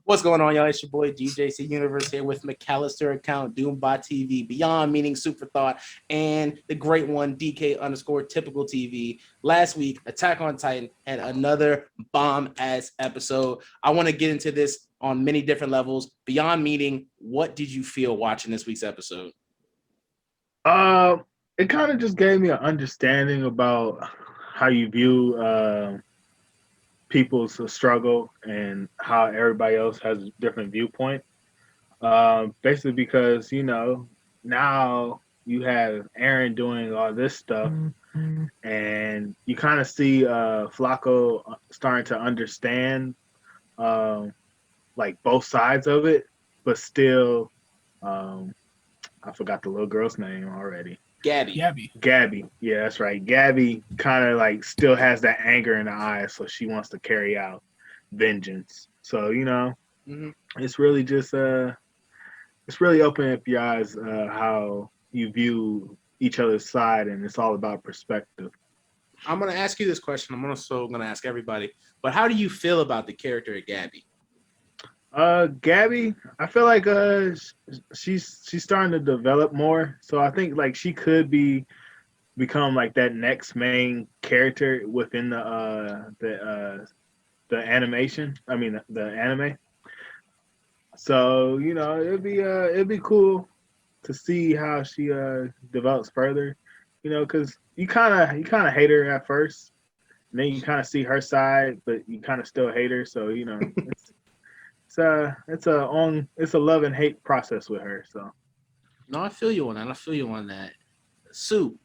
What's going on, y'all? It's your boy DJC Universe here with McAllister account, Doombot TV, Beyond Meaning Super Thought, and the great one, DK underscore Typical TV. Last week, Attack on Titan had another bomb-ass episode. I want to get into this on many different levels. Beyond Meaning, what did you feel watching this week's episode? It kind of just gave me an understanding about how you view people's struggle and how everybody else has a different viewpoint. Basically, because now you have Aaron doing all this stuff, and you kind of see Flacco starting to understand like both sides of it, but still, I forgot the little girl's name already. Gabi. Yeah, that's right. Gabi kind of like still has that anger in the eyes, so she wants to carry out vengeance. So it's really just it's really opening up your eyes how you view each other's side, and it's all about perspective. I'm gonna ask you this question. I'm also gonna ask everybody. But how do you feel about the character of Gabi? Gabi, I feel like she's starting to develop more. So I think like she could become like that next main character within the animation. I mean the anime. So it'd be cool to see how she develops further. Because you kind of hate her at first, and then you kind of see her side, but you kind of still hate her. So it's a love and hate process with her. So No, I feel you on that. Sue,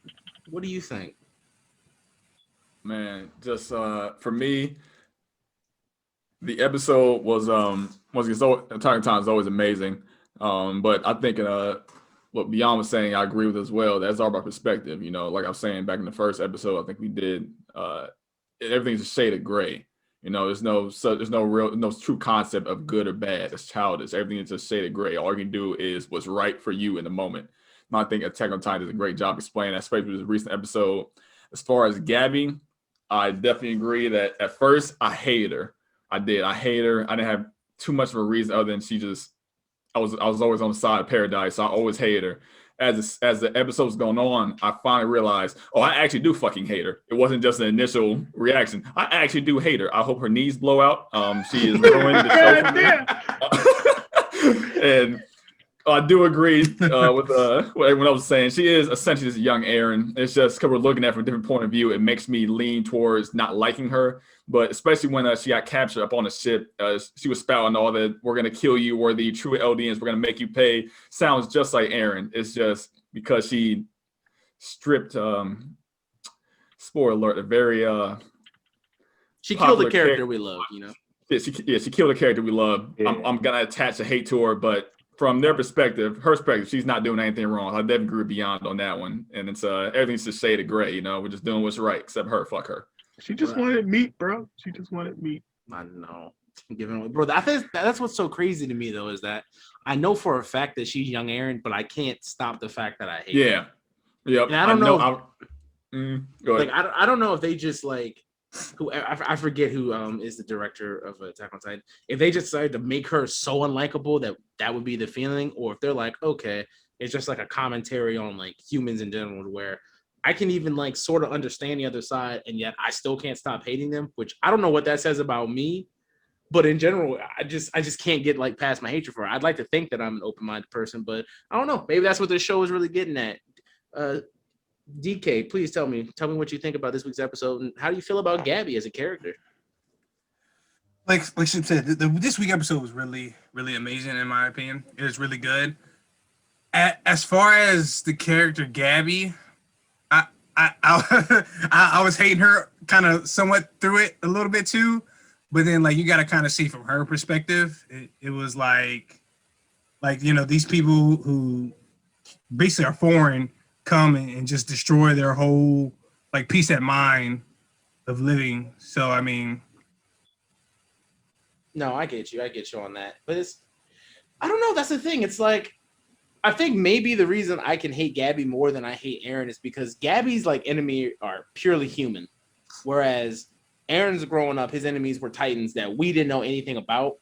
what do you think? Man, just for me, the episode was Attack on Titan is always amazing. But I think what Beyond was saying, I agree with as well. That's all about perspective. Like I was saying back in the first episode, I think we did everything's a shade of gray. There's no true concept of good or bad. It's childish. Everything is just shaded gray. All you can do is what's right for you in the moment. And I think Attack on Titan does a great job explaining that, especially with this recent episode. As far as Gabi, I definitely agree that at first I hated her. I did. I hate her. I didn't have too much of a reason other than I was always on the side of Paradise, so I always hated her. As the episode's going on, I finally realized, I actually do fucking hate her. It wasn't just an initial reaction. I actually do hate her. I hope her knees blow out. She is ruined the show for me. And I do agree with what everyone else was saying. She is essentially this young Aaron. It's just because we're looking at it from a different point of view, it makes me lean towards not liking her. But especially when she got captured up on the ship, she was spouting all that, we're going to kill you, we're the true Eldians, we're going to make you pay. Sounds just like Aaron. It's just because she stripped, spoiler alert, a very she killed the character we love, Yeah, she killed a character we love. Yeah. I'm going to attach a hate to her, but from their perspective, she's not doing anything wrong. I definitely agree Beyond on that one. And it's everything's just shade of gray, we're just doing what's right, except her, fuck her. She just wanted meat, bro. She just wanted meat. I know. Giving away, bro. I think that's what's so crazy to me, though, is that I know for a fact that she's young Aaron, but I can't stop the fact that I hate her. Yeah. And I don't know. I don't know if they just like who I forget who is the director of Attack on Titan. If they just decided to make her so unlikable that would be the feeling, or if they're like, okay, it's just like a commentary on like humans in general, where I can even like sort of understand the other side, and yet I still can't stop hating them, which I don't know what that says about me, but in general, I just can't get like past my hatred for her. I'd like to think that I'm an open-minded person, but I don't know. Maybe that's what this show is really getting at. DK, please tell me what you think about this week's episode, and how do you feel about Gabi as a character? Like Ship said, this week's episode was really, really amazing in my opinion. It was really good. As far as the character Gabi, I was hating her kind of somewhat through it a little bit too, but then like you got to kind of see from her perspective. It was like these people who basically are foreign come and just destroy their whole like peace of mind of living. So I mean, no, I get you on that, but I don't know. That's the thing. It's like I think maybe the reason I can hate Gabi more than I hate Aaron is because Gabi's like enemy are purely human. Whereas Aaron's growing up, his enemies were Titans that we didn't know anything about.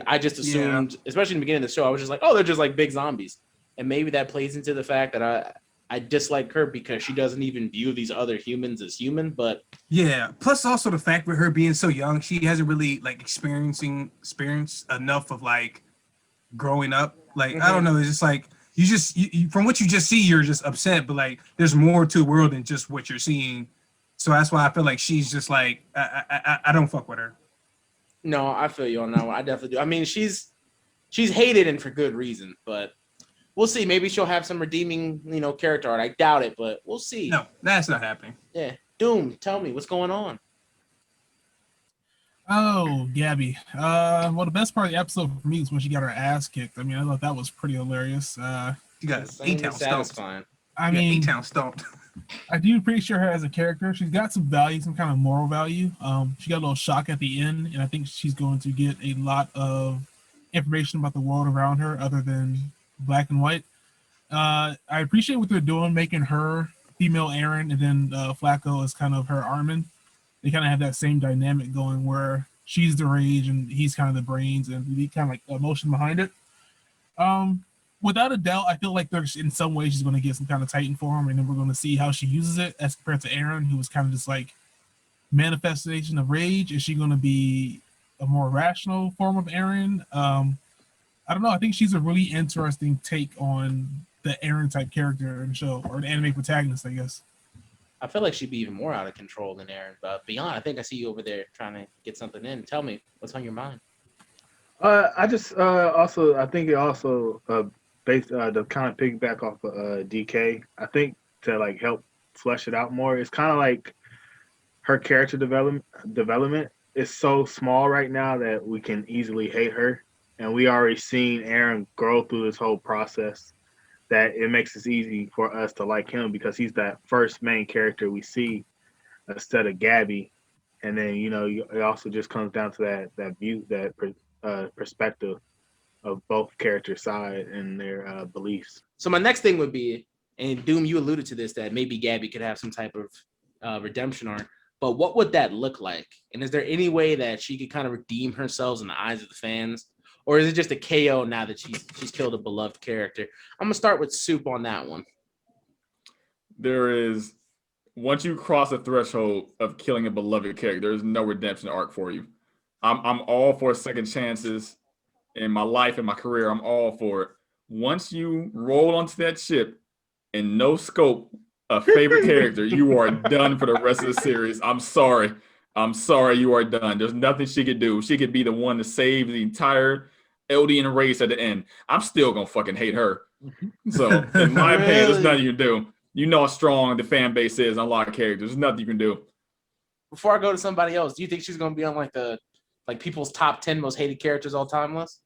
I just assumed, especially in the beginning of the show, I was just like, oh, they're just like big zombies. And maybe that plays into the fact that I dislike her because she doesn't even view these other humans as human. But yeah, plus also the fact with her being so young, she hasn't really like experienced enough of like growing up. Like I don't know, it's just like you from what you just see, you're just upset, but like there's more to the world than just what you're seeing. So that's why I feel like she's just like I don't fuck with her. no, I feel you on that one. I definitely do. I mean, she's hated and for good reason, but we'll see. Maybe she'll have some redeeming, character art. I doubt it, but we'll see. No, that's not happening. Yeah. Doom, tell me what's going on. Oh, Gabi. Well, the best part of the episode for me is when she got her ass kicked. I mean, I thought that was pretty hilarious. You got A-Town stomped. I mean, A-Town stomped. I do appreciate her as a character. She's got some value, some kind of moral value. She got a little shock at the end, and I think she's going to get a lot of information about the world around her other than black and white. I appreciate what they're doing, making her female Aaron, and then Flacco is kind of her Armin. They kind of have that same dynamic going where she's the rage and he's kind of the brains, and the kind of like emotion behind it. Without a doubt, I feel like there's in some way she's going to get some kind of Titan form, and then we're going to see how she uses it as compared to Aaron, who was kind of just like manifestation of rage. Is she going to be a more rational form of Aaron? I don't know. I think she's a really interesting take on the Aaron type character in the show, or the anime protagonist, I guess. I feel like she'd be even more out of control than Aaron. But Beyond, I think I see you over there trying to get something in. Tell me what's on your mind. I just I think it also based to kind of piggyback off of DK. I think to like help flesh it out more, it's kind of like her character development is so small right now that we can easily hate her, and we already seen Aaron grow through this whole process. That it makes it easy for us to like him because he's that first main character we see instead of Gabi, and then it also just comes down to that view, that perspective of both character side and their beliefs. So my next thing would be, and Doom, you alluded to this, that maybe Gabi could have some type of redemption arc. But what would that look like? And is there any way that she could kind of redeem herself in the eyes of the fans? Or is it just a KO now that she's killed a beloved character? I'm going to start with Soup on that one. There is, once you cross the threshold of killing a beloved character, there is no redemption arc for you. I'm all for second chances in my life and my career. I'm all for it. Once you roll onto that ship and no scope a favorite character, you are done for the rest of the series. I'm sorry, you are done. There's nothing she could do. She could be the one to save the entire Eldian race at the end. I'm still gonna fucking hate her. So in my opinion, there's nothing you can do. You know how strong the fan base is on a lot of characters. There's nothing you can do. Before I go to somebody else, do you think she's gonna be on like people's top 10 most hated characters all time list?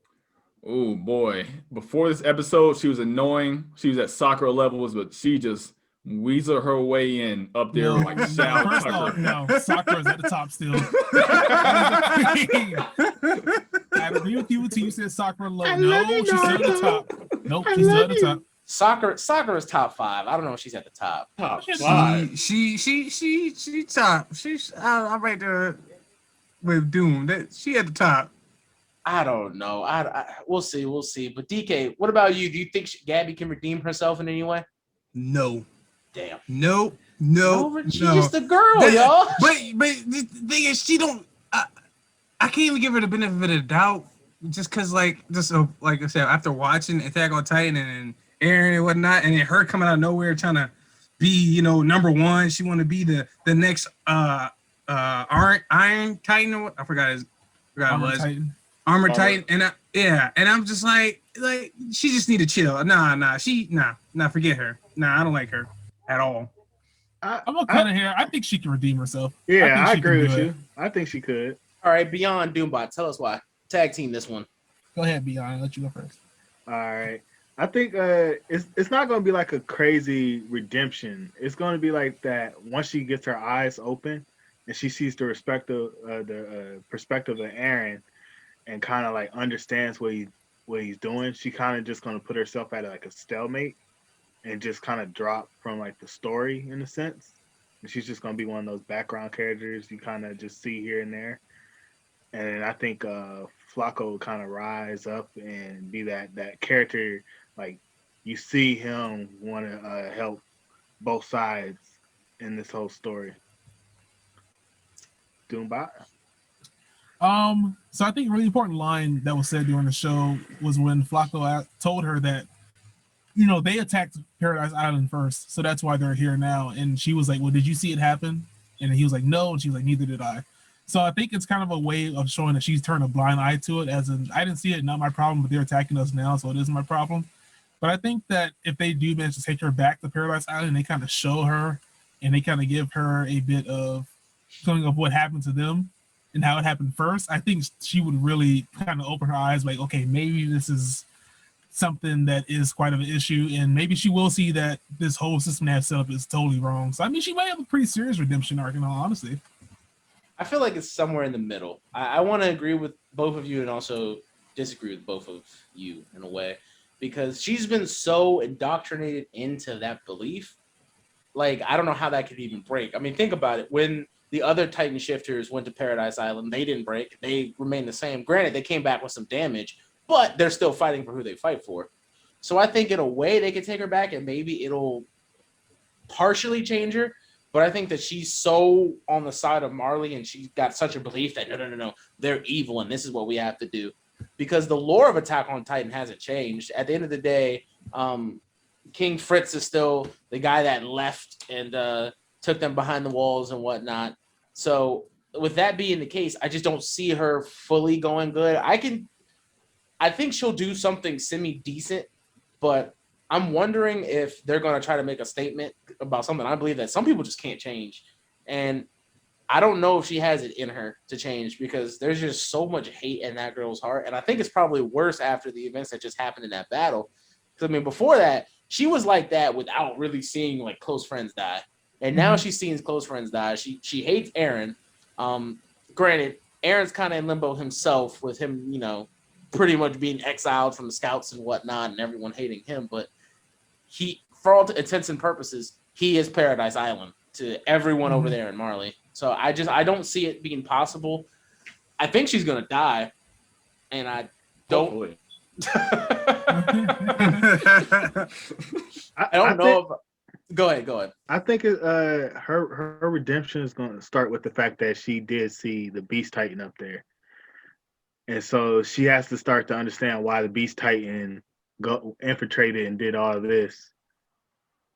Oh boy. Before this episode, she was annoying. She was at Sakura levels, but she just weasel her way in up there like Shao First Tucker. off, no, Sakura's at the top still. I agree with you until you said Sakura low. No, she's still at the top. Nope, she's still at the top. Sakura's top 5. I don't know if she's at the top. Top 5. She top. I'm right there with Doom. She at the top. I don't know. We'll see. But DK, what about you? Do you think Gabi can redeem herself in any way? No. Damn. No. She's just a girl, y'all. But the thing is, she don't. I can't even give her the benefit of the doubt, just because like I said, after watching Attack on Titan and Aaron and whatnot, and then her coming out of nowhere trying to be number one. She want to be the next Iron Titan or what? I forgot what it was. Titan. Armor Titan, and I'm just like she just need to chill. Nah, forget her. Nah, I don't like her at all. I'm gonna cut it here. I think she can redeem herself. Yeah, I agree with you. I think she could. All right, Beyond Doombot, tell us why. Tag team this one. Go ahead, Beyond. I'll let you go first. All right. I think it's not going to be like a crazy redemption. It's going to be like that once she gets her eyes open and she sees the perspective of Aaron and kind of like understands what he's doing. She kind of just going to put herself at like a stalemate and just kind of drop from like the story in a sense. She's just gonna be one of those background characters you kind of just see here and there. And I think Flacco kind of rise up and be that character. Like you see him want to help both sides in this whole story. Doombot. So I think a really important line that was said during the show was when Flacco told her that, they attacked Paradise Island first, so that's why they're here now. And she was like, "Well, did you see it happen?" And he was like, "No," and she was like, "Neither did I." So I think it's kind of a way of showing that she's turned a blind eye to it, as in, I didn't see it, not my problem, but they're attacking us now, so it is my problem. But I think that if they do manage to take her back to Paradise Island, they kind of show her and they kind of give her a bit of feeling of what happened to them and how it happened first, I think she would really kind of open her eyes, like, okay, maybe this is something that is quite of an issue, and maybe she will see that this whole system they have set up is totally wrong. So I mean, she might have a pretty serious redemption arc, in all honesty. I feel like it's somewhere in the middle. I want to agree with both of you and also disagree with both of you in a way, because she's been so indoctrinated into that belief. Like, I don't know how that could even break. I mean, think about it. When the other Titan shifters went to Paradise Island, they didn't break. They remained the same. Granted, they came back with some damage, but they're still fighting for who they fight for. So I think in a way they could take her back and maybe it'll partially change her. But I think that she's so on the side of Marley and she's got such a belief that no, they're evil and this is what we have to do. Because the lore of Attack on Titan hasn't changed. At the end of the day, King Fritz is still the guy that left and took them behind the walls and whatnot. So with that being the case, I just don't see her fully going good. I think she'll do something semi-decent, but I'm wondering if they're going to try to make a statement about something I believe that some people just can't change. And I don't know if she has it in her to change because there's just so much hate in that girl's heart. And I think it's probably worse after the events that just happened in that battle. Because, I mean, before that, she was like that without really seeing, like, close friends die. And now she's seeing close friends die. She hates Eren. Granted, Eren's kind of in limbo himself with him, pretty much being exiled from the scouts and whatnot and everyone hating him. But he, for all intents and purposes, he is Paradise Island to everyone over there in Marley. So I don't see it being possible. I think she's going to die. And I don't... I don't know. Go ahead. I think her redemption is going to start with the fact that she did see the Beast Titan up there. And so she has to start to understand why the Beast Titan infiltrated and did all of this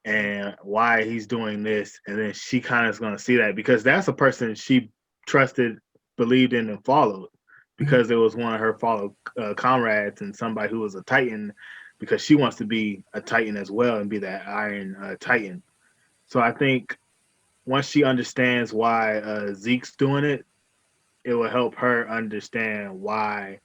and why he's doing this. And then she kind of is going to see that because that's a person she trusted, believed in, and followed because it was one of her fellow comrades and somebody who was a Titan because she wants to be a Titan as well and be that Iron Titan. So I think once she understands why Zeke's doing it, it will help her understand why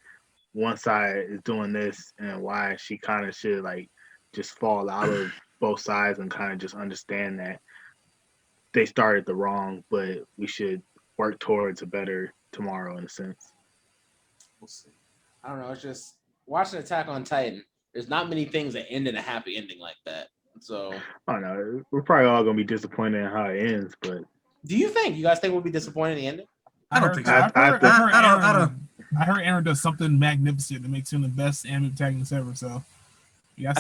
one side is doing this and why she kind of should like just fall out of both sides and kind of just understand that they started the wrong, but we should work towards a better tomorrow in a sense. We'll see. I don't know. It's just watching Attack on Titan. There's not many things that end in a happy ending like that. So I don't know. We're probably all gonna be disappointed in how it ends, but do you guys think we'll be disappointed in the ending? I don't think so. I heard Eren does something magnificent that makes him the best anime protagonist ever. So yeah,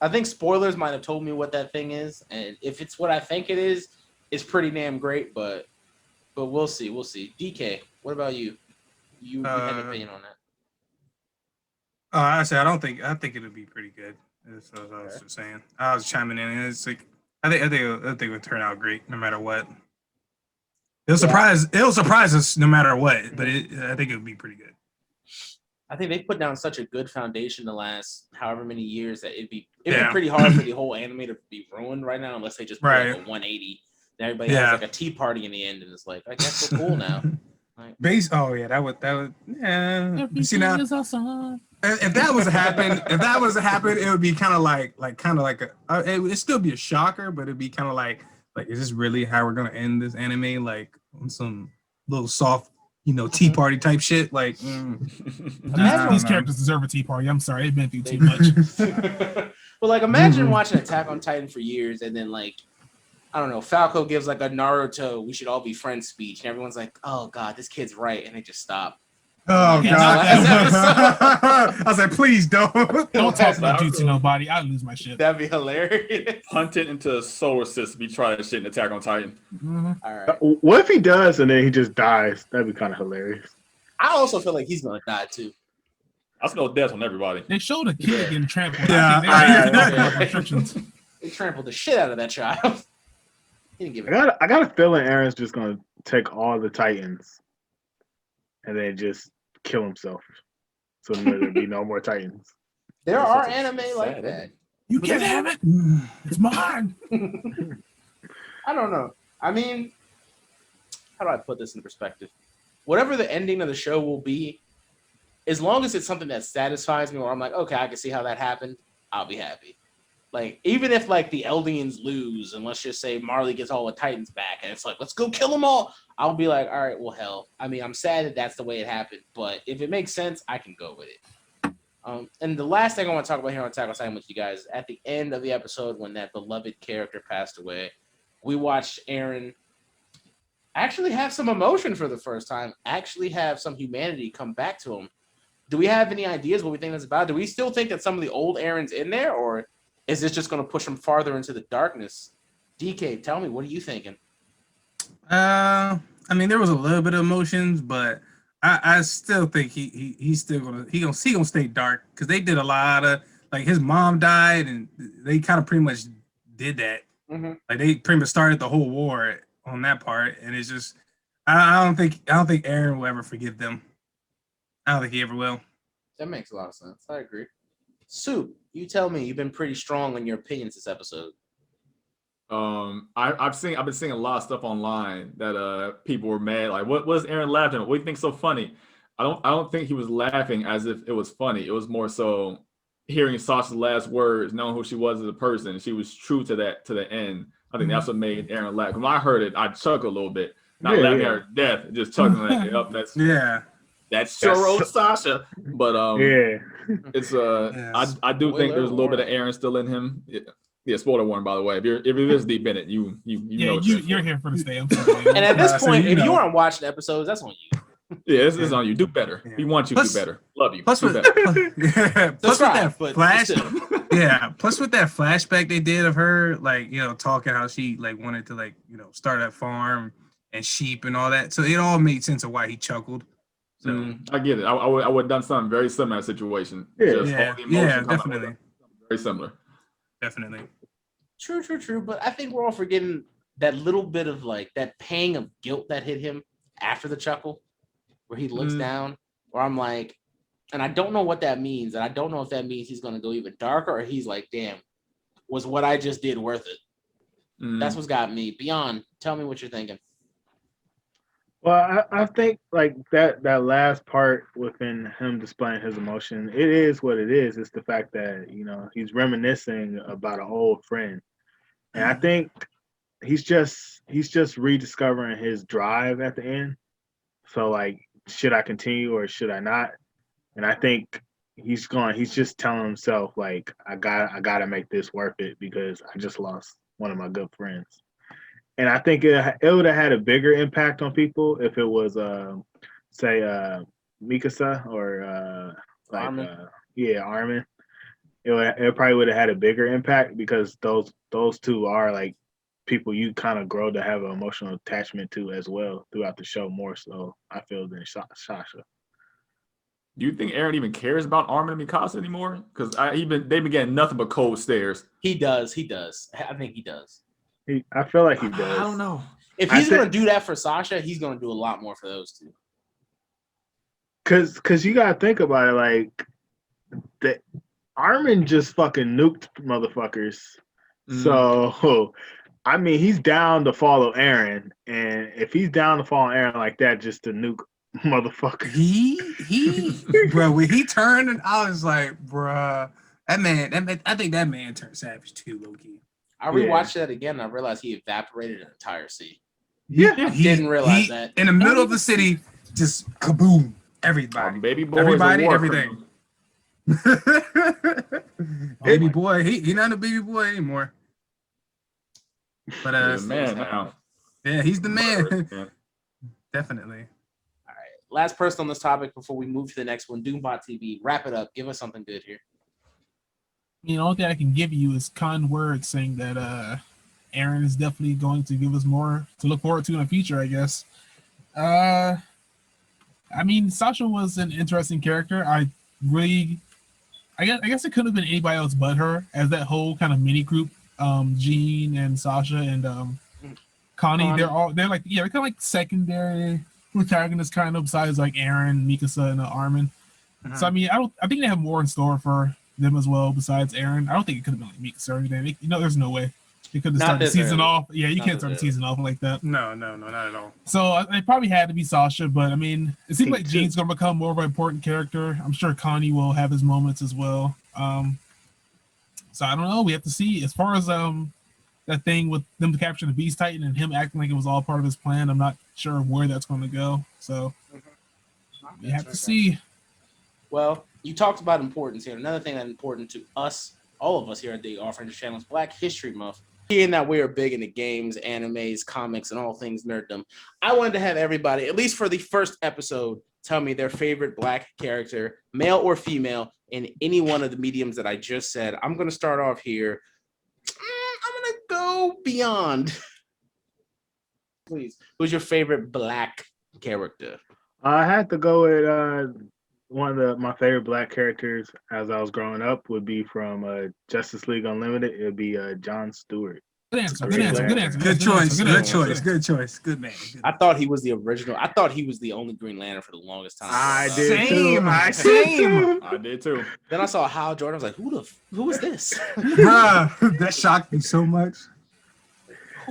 I think spoilers might have told me what that thing is, and if it's what I think it is, it's pretty damn great. But we'll see. We'll see. DK, what about you? You have an opinion on that? I think it'll be pretty good. That's what I was just saying. I was chiming in. It's like I think it would turn out great no matter what. It'll surprise us no matter what. But I think it would be pretty good. I think they put down such a good foundation the last however many years that it'd be pretty hard for the whole anime to be ruined right now unless they just put like a 180. And everybody has like a tea party in the end, and it's like I guess we're cool now. Like, that would yeah. See now. If that was to happen, it would be kind of like it would still be a shocker, but it'd be kind of like is this really how we're gonna end this anime? Like on some little soft, tea party type shit. Like these characters deserve a tea party. I'm sorry, they've been through too much. Well, like imagine watching Attack on Titan for years and then like I don't know, Falco gives like a Naruto, we should all be friends speech, and everyone's like, oh god, this kid's right, and they just stop. Oh Like, god! that's I was like, please don't. Don't talk about Falco. Jutsu nobody. I'd lose my shit. That'd be hilarious. Hunted into a solar system. He tried that shit in Attack on Titan. Mm-hmm. All right. What if he does and then he just dies? That'd be kind of hilarious. I also feel like he's gonna die too. I smell death on everybody. They showed a kid getting trampled. Yeah, I think they yeah. restrictions. They trampled the shit out of that child. He didn't give a I got a feeling Aaron's just gonna take all the Titans and then just kill himself, so there'll be no more Titans. There That's are such a anime like sad that. ending. You can't have it. It's mine. I don't know. I mean, how do I put this in perspective? Whatever the ending of the show will be, as long as it's something that satisfies me, where I'm like, okay, I can see how that happened, I'll be happy. Like, even if like the Eldians lose, and let's just say Marley gets all the Titans back, and it's like, let's go kill them all, I'll be like, all right, well, hell. I mean, I'm sad that that's the way it happened, but if it makes sense, I can go with it. And the last thing I want to talk about here on Attack on Titan with you guys, at the end of the episode when that beloved character passed away, we watched Eren actually have some emotion for the first time, actually have some humanity come back to him. Do we have any ideas what we think that's about? Do we still think that some of the old Eren's in there, or is this just going to push him farther into the darkness? DK, tell me, what are you thinking? I mean, there was a little bit of emotions, but I still think he's still gonna stay dark, because they did a lot of, like, his mom died and they kind of pretty much did that. Mm-hmm. Like, they pretty much started the whole war on that part, and it's just I don't think Eren will ever forgive them. I don't think he ever will. That makes a lot of sense. I agree. Soup, you tell me. You've been pretty strong on your opinions this episode. I've been seeing a lot of stuff online that people were mad. Like, what was Eren laughing at? What do you think so funny? I don't think he was laughing as if it was funny. It was more so hearing Sasha's last words, knowing who she was as a person. She was true to that to the end. I think that's what made Eren laugh. When I heard it, I chuckled a little bit. Not laughing at her death, just chuckling like, yep, that's your old Sasha. But it's I do think there's a little bit of Eren still in him. Yeah, spoiler warning, by the way. If it is deep in it, you know. You're here for the stay. I'm sorry. And at this point, if you aren't watching episodes, that's on you. Yeah, it's on you. Do better. We want you to do better. Love you. Plus, do with, better. plus with that but flash, still. Plus with that flashback they did of her, like, talking how she like wanted to, like, start a farm and sheep and all that. So it all made sense of why he chuckled. So I get it. I would have done something very similar situation. Yeah, Just all the emotion definitely. Very similar. Definitely. True. But I think we're all forgetting that little bit of, like, that pang of guilt that hit him after the chuckle, where he looks down, where I'm like, and I don't know what that means. And I don't know if that means he's going to go even darker, or he's like, damn, was what I just did worth it? That's what's got me. Beyond, tell me what you're thinking. Well, I think, like, that last part within him displaying his emotion, it is what it is. It's the fact that, he's reminiscing about an old friend. And I think he's just rediscovering his drive at the end. So, like, should I continue or should I not? And I think he's just telling himself, like, I gotta make this worth it, because I just lost one of my good friends. And I think it would have had a bigger impact on people if it was, say, Mikasa or Armin. Armin. It probably would have had a bigger impact, because those two are, like, people you kind of grow to have an emotional attachment to as well throughout the show, more so, I feel, than Sasha. Do you think Eren even cares about Armin and Mikasa anymore? Because they've been getting nothing but cold stares. He does. I think he does. I feel like he does. I don't know. If he's going to do that for Sasha, he's going to do a lot more for those two. Cause you gotta think about it, like, the Armin just fucking nuked motherfuckers. So, I mean, he's down to follow Eren, and if he's down to follow Eren like that, just to nuke motherfuckers. Bro, when he turned, and I was like, bruh, I think that man turned savage too, low key. I rewatched that again, and I realized he evaporated an entire sea. Yeah, Didn't realize that. In the middle of the city, just kaboom, everybody. Baby boy, everything. Baby boy, he not a baby boy anymore. But He's the man now. yeah, he's the man. Yeah. Definitely. All right. Last person on this topic before we move to the next one. Doombot TV. Wrap it up. Give us something good here. The only thing I can give you is kind words saying that Aaron is definitely going to give us more to look forward to in the future, I guess. I mean, Sasha was an interesting character. I guess it could have been anybody else but her, as that whole kind of mini group, Jean and Sasha and Connie, they're kind of like secondary protagonists, kind of, besides like Aaron, Mikasa, and Armin. So I mean, I think they have more in store for them as well. Besides Aaron, I don't think it could have been like Mikasa or anything. There's no way they could have started the season off. Yeah, you can't start the season off like that. No, not at all. So it probably had to be Sasha, but I mean, it seems like Jean's going to become more of an important character. I'm sure Connie will have his moments as well. So I don't know. We have to see. As far as that thing with them capturing the Beast Titan and him acting like it was all part of his plan, I'm not sure where that's going to go. So we have to see. Well, you talked about importance here. Another thing that's important to us, all of us here at the OffRangers channel, is Black History Month. Being that we are big into games, animes, comics, and all things nerddom, I wanted to have everybody, at least for the first episode, tell me their favorite Black character, male or female, in any one of the mediums that I just said. I'm going to start off here. I'm going to go beyond. Please. Who's your favorite Black character? I had to go with one of my favorite Black characters as I was growing up would be from Justice League Unlimited. It would be John Stewart. Good answer. Good answer. Good choice. Good man. I thought he was the original. I thought he was the only Green Lantern for the longest time. I did Same. I did too. Then I saw Hal Jordan. I was like, who is this? That shocked me so much.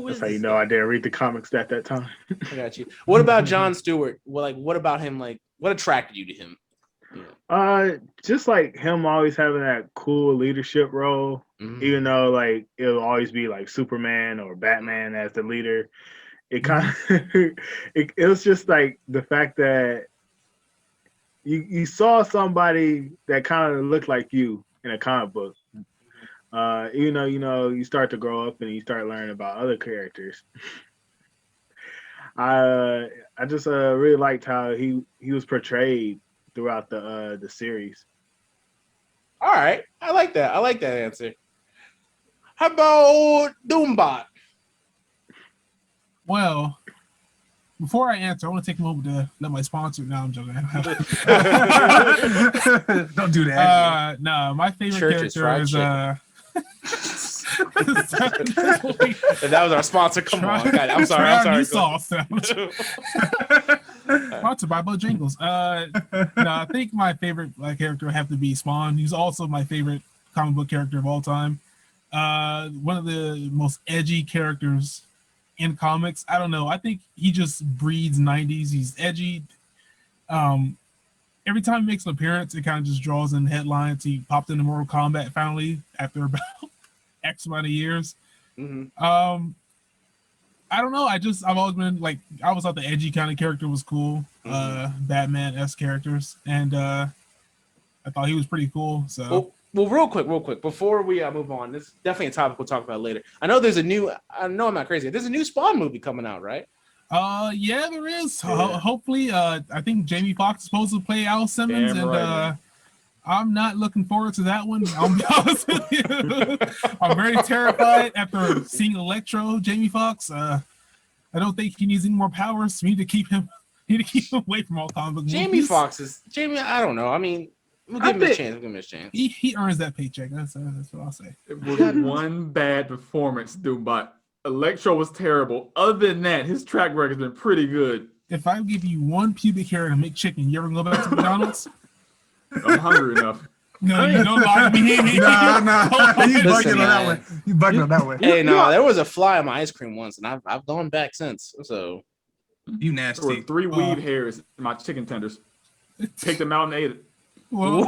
That's how you know I didn't read the comics at that time. I got you. What about John Stewart? Well, what about him? What attracted you to him? Just like him always having that cool leadership role, even though like it'll always be like Superman or Batman as the leader. It kind of it was just like the fact that you saw somebody that kind of looked like you in a comic book. Even though you start to grow up and you start learning about other characters. I just really liked how he was portrayed throughout the series. All right. I like that. I like that answer. How about Doombot? Well, before I answer, I want to take a moment to let my sponsor. No, I'm joking. Don't do that. No, my favorite Church's character is that was our sponsor. Come on. God, I'm sorry. Sauce. Sponsored by Bojangles. No, I think my favorite character would have to be Spawn. He's also my favorite comic book character of all time. One of the most edgy characters in comics. I don't know. I think he just breeds 90s. He's edgy. Every time he makes an appearance, it kind of just draws in headlines. He popped into Mortal Kombat finally after about X amount of years. I don't know. I've always been like, I always thought the edgy kind of character was cool. Batman-esque characters. And I thought he was pretty cool. So well, real quick, before we move on, this is definitely a topic we'll talk about later. I know I'm not crazy. There's a new Spawn movie coming out, right? Yeah, there is. Hopefully, I think Jamie Foxx is supposed to play Al Simmons. Damn right. I'm not looking forward to that one. I'll be honest with you. I'm very terrified after seeing Electro, Jamie Foxx. I don't think he needs any more powers. We need to keep him away from all comic book movies. Jamie, I don't know. I mean, we'll give him a chance. He earns that paycheck. That's what I'll say. It was one bad performance, dude, but Electro was terrible. Other than that, his track record has been pretty good. If I give you one pubic hair and a McChicken, you ever go back to McDonald's? I'm hungry enough. No, you don't lie to me. No. You bugging on that one. Hey, no, there was a fly on my ice cream once, and I've gone back since. So you There nasty. were 3 weave hairs in my chicken tenders. Picked them out and ate it. Well,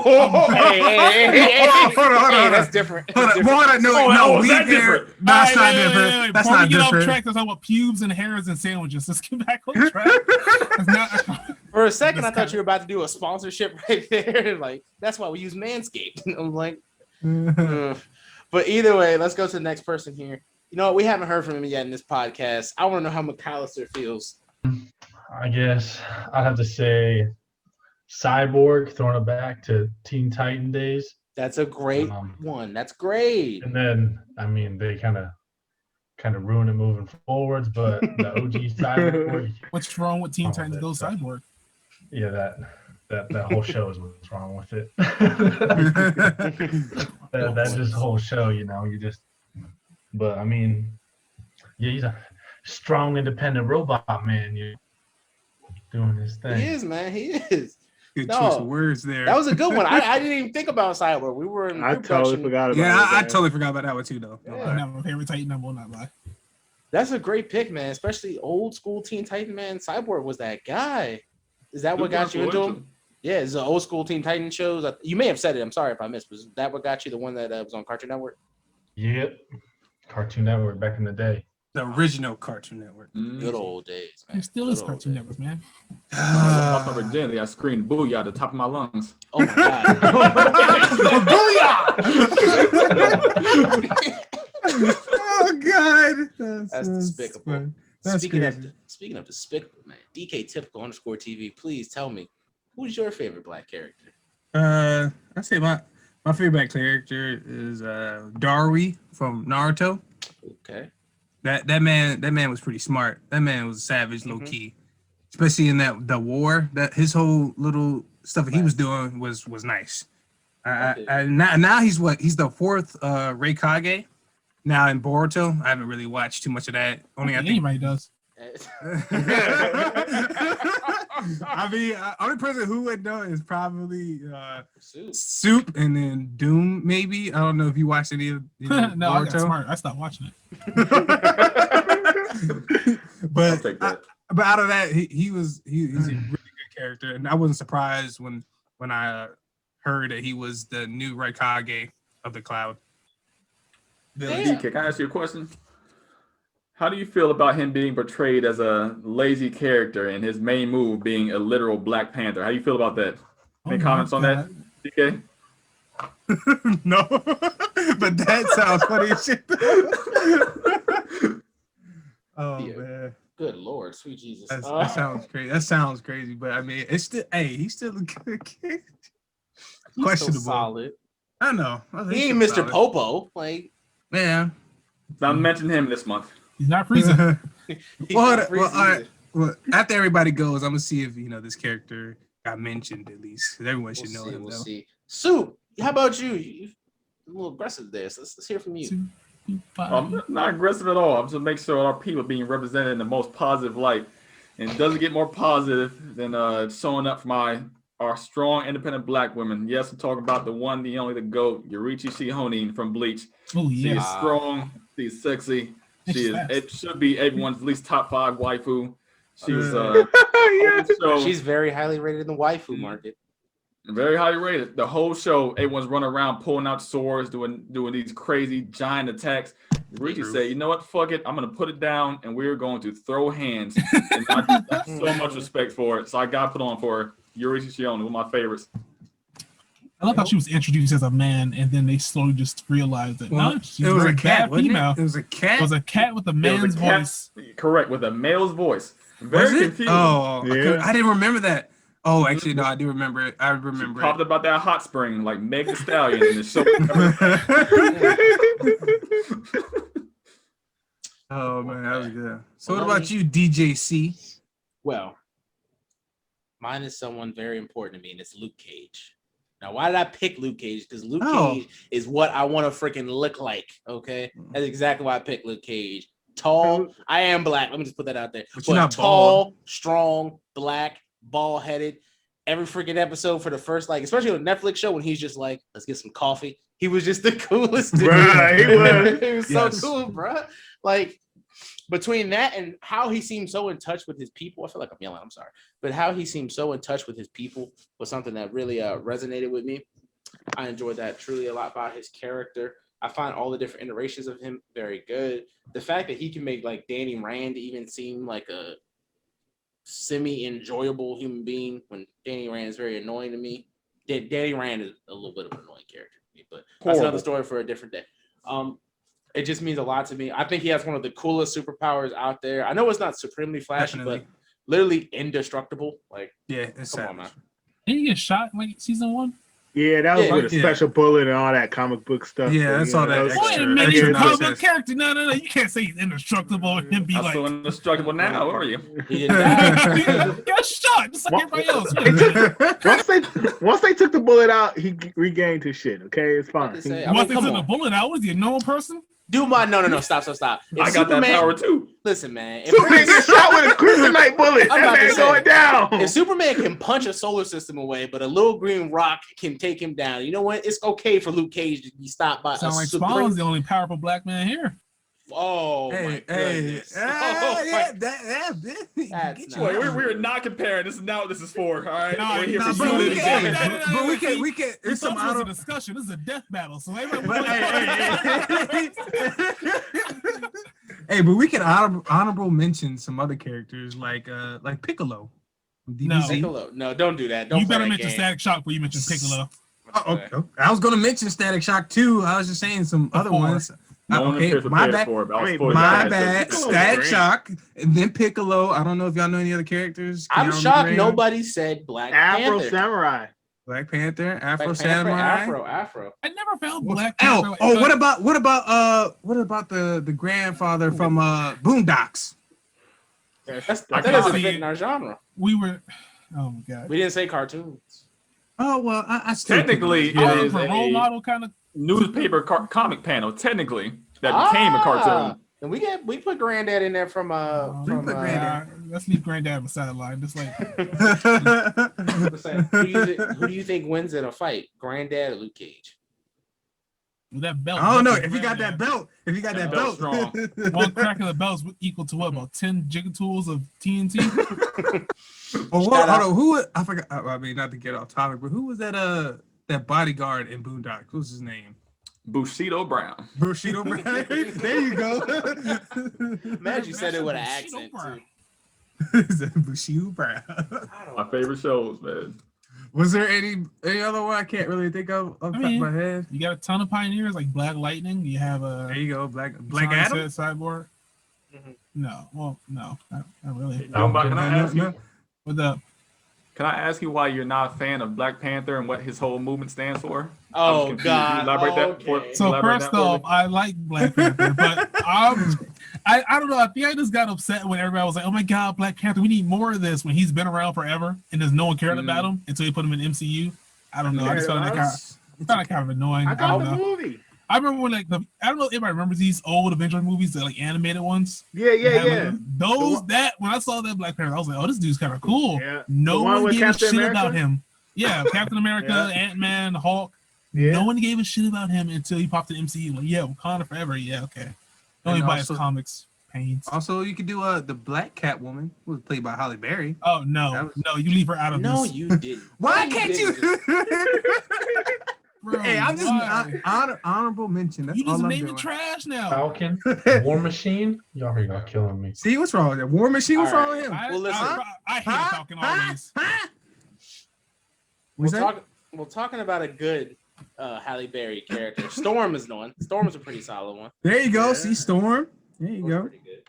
hey, Hold on. that's different. No, that's weave hair. That's not different. That's Before not we get off different. track, that's all about pubes and hairs and sandwiches. Let's get back on track. For a second, I thought you were about to do a sponsorship right there. Like, that's why we use Manscaped. I'm like, but either way, let's go to the next person here. You know, we haven't heard from him yet in this podcast. I want to know how McAllister feels. I guess I'd have to say Cyborg, throwing it back to Teen Titan days. That's a great one. That's great. And then, I mean, they kind of ruin it moving forwards, but the OG Cyborg. What's wrong with Teen Titans Go Cyborg? Yeah, that whole show is what's wrong with it. that just whole show, but I mean, yeah, he's a strong, independent robot man. You're doing his thing. He is, man. He is. Good choice of words there. That was a good one. I didn't even think about Cyborg. We were in I totally forgot about it. Yeah, I totally forgot about that one too, though. Yeah. I'm not my favorite Titan. I will not lie. That's a great pick, man. Especially old school Teen Titan, man. Cyborg was that guy. Is that what got you into him? Yeah, it's the old school Teen Titan shows. You may have said it. I'm sorry if I missed. Was that what got you? The one that was on Cartoon Network? Yep. Cartoon Network back in the day. The original Cartoon Network. Good old days, man. It still is Cartoon Network, man. Off my virginity, I screamed booyah at the top of my lungs. Oh my god! Oh god, That's despicable. That's speaking crazy. of despicable, man. DK Typical _TV. Please tell me, who's your favorite black character? I say my favorite black character is Darui from Naruto. Okay. That man was pretty smart. That man was a savage, low key, especially in the war. That his whole little stuff that he was doing was nice. Now he's the fourth Raikage. Now in Boruto, I haven't really watched too much of that. Only I think anybody does. I mean, only person who would know is probably Soup and then Doom. Maybe I don't know if you watched any of No, Boruto. I got smart. I stopped watching it. But take that. but out of that, he's a really good character, and I wasn't surprised when I heard that he was the new Raikage of the Cloud. DK, can I ask you a question? How do you feel about him being portrayed as a lazy character and his main move being a literal Black Panther? How do you feel about that? Any comments on that, DK? No, but that sounds funny as shit. Oh man, good lord, sweet Jesus. That sounds crazy. That sounds crazy, but I mean, it's still. Hey, he's still a good kid. Questionable. Solid. I know. He ain't Mr. Popo. Like, yeah. Not mention him this month. He's not Frieza. Well, after everybody goes, I'm gonna see if this character got mentioned at least, because everyone should know him. We'll though. see. Soup, how about you? You're a little aggressive there. So let's hear from you. I'm not aggressive at all. I'm just making sure our people are being represented in the most positive light. And it doesn't get more positive than showing up for our strong, independent Black women. Yes, I'm talking about the one, the only, the GOAT, Yorichi Shihonin from Bleach. Oh, She yeah. is strong. She's sexy. It should be everyone's at least top 5 waifu. She was She's very highly rated in the waifu market. Very highly rated. The whole show, everyone's running around pulling out swords, doing these crazy giant attacks. Richie said, "You know what? Fuck it. I'm gonna put it down, and we're going to throw hands." And I have so much respect for it. So I got put on for her. Yurichi Shion, one of my favorites. I love how she was introduced as a man, and then they slowly just realized that she's it was a a cat, wasn't female. it? It was a cat. It was a cat with a man's voice. Correct, with a male's voice. Very confusing. Oh, Yeah. I didn't remember that. Oh, actually, no, I do remember it. I remember Popped it. about that hot spring like Meg Thee Stallion in the show. Oh man, that was good. So, what about you, DJC? Well, mine is someone very important to me, and it's Luke Cage. Now, why did I pick Luke Cage? Because Luke Cage is what I want to freaking look like. Okay, that's exactly why I picked Luke Cage. Tall. I am Black. Let me just put that out there. But you're not tall, bald. strong, Black, bald-headed. Every freaking episode for the first, especially on the Netflix show when he's just like, let's get some coffee. He was just the coolest dude. Bruh, he was so cool, bro. Like, between that and how he seemed so in touch with his people, I feel like I'm yelling, I'm sorry. But how he seemed so in touch with his people was something that really resonated with me. I enjoyed that truly a lot about his character. I find all the different iterations of him very good. The fact that he can make like Danny Rand even seem like a semi-enjoyable human being when Danny Rand is very annoying to me. Danny Rand is a little bit of an annoying character to me, but that's another story for a different day. It just means a lot to me. I think he has one of the coolest superpowers out there. I know it's not supremely flashy, Definitely. but literally indestructible. Like, Yeah, it's come on, savage. man. Didn't he get shot in like season 1? Yeah, that was Yeah. with a special bullet and all that comic book stuff. Yeah, so, I you saw know, that was- extra- Wait a minute, extra he's a comic book nonsense. character. No. You can't say he's indestructible and then be Not like, so indestructible now, are you? He didn't die. he got shot just like everybody else. Once they took the bullet out, he regained his shit. Okay, it's fine. to say, Once they come took the on. bullet out, was he a normal person? No, stop. If I got that power too. Listen, man. If Superman gets shot with a kryptonite bullet. I'm about That to man say, going down. If Superman can punch a solar system away, but a little green rock can take him down, you know what? It's okay for Luke Cage to be stopped by Sound a like supreme... Spawn's the only powerful black man here. Oh, my goodness. That's Wait, not- we're not comparing. This is not what this is for. All right. No, We're here no, for but unity. we damn it. can't- But we can. You It's some thought this was a auto. discussion. This is a death battle. So everybody. But hey, but we can honorable mention some other characters like Piccolo. From No. DBZ. Piccolo. No, don't do that. Don't You play better that mention game. Static Shock before you mention Piccolo. Oh, okay. I was gonna mention Static Shock too. I was just saying some other Before. ones. No one Okay, appears my prepared bad. for it, but I was I mean, spoiled. My Yeah, bad. Piccolo's Static great. Shock, and then Piccolo. I don't know if y'all know any other characters. I'm Can y'all shocked remember any? nobody said Black Afro Panther. Samurai. Black Panther, Black Afro Panther, Samurai. Afro. I never found Black Panther. What about the grandfather from Boondocks? That I doesn't can't- fit in our genre. We were. Oh my god. We didn't say cartoons. Oh well, I still Technically, I it was is a role a model kind of. newspaper comic panel. Technically, that became a cartoon. And we put Granddad in there from We put Granddad. Let's leave Granddad beside the line. Just like who do you think wins in a fight, Granddad or Luke Cage? with that belt. I don't know definitely if you got that Granddad. belt. If you got that That belt's belt, One crack of the belt is equal to what? About 10 gigatools of TNT. Oh, Shout hold out. on. Who? I forgot. I mean, not to get off topic, but who was that bodyguard in Boondocks? What's his name? Bushido Brown. Bushido Brown. There you go. Imagine you said it with an Bushido accent Brown. too. Bushido Brown. My favorite shows, man. Was there any other one I can't really think of off the top of my head? You got a ton of pioneers like Black Lightning. You have There a you go, Black Adam. Cyborg. Mhm. No, well, no, not really. Can I ask you? With the Can I ask you why you're not a fan of Black Panther and what his whole movement stands for? Oh, Can you God. elaborate that Okay. So elaborate first that for off, me? I like Black Panther, but I don't know. I think I just got upset when everybody was like, "Oh my God, Black Panther! We need more of this." When he's been around forever and there's no one cared about him until you put him in MCU. I don't know. I just found that kind of annoying. I I got don't the know. movie. I remember when I don't know if anybody remembers these old Avengers movies, the like animated ones. Yeah. Those when I saw that Black Panther, I was like, "Oh, this dude's kind of cool." Yeah. No The one one with gave a Captain shit America? about him. Yeah, Captain America, Yeah. Ant-Man, Hulk. Yeah. No one gave a shit about him until he popped in MCU. Like, yeah, Wakanda forever. Yeah, okay. Only And buy his also- comics, pains. Also, you could do the Black Catwoman, who was played by Halle Berry. Oh no, That was- no, you leave her out of No, this. you didn't. Why No, can't you? didn't. Bro, Hey, I'm just why? honorable mention. That's You all just I'm naming doing. trash now. Falcon, War Machine. Y'all are not killing me. See what's wrong with that? War Machine. What's All wrong right. with him? I, Well, listen. I hate Falcon always. What's that? We're talking about a good Halle Berry character. Storm is one. Storm is a pretty solid one. There you go. Yeah. See Storm. There you Storm's go. pretty good.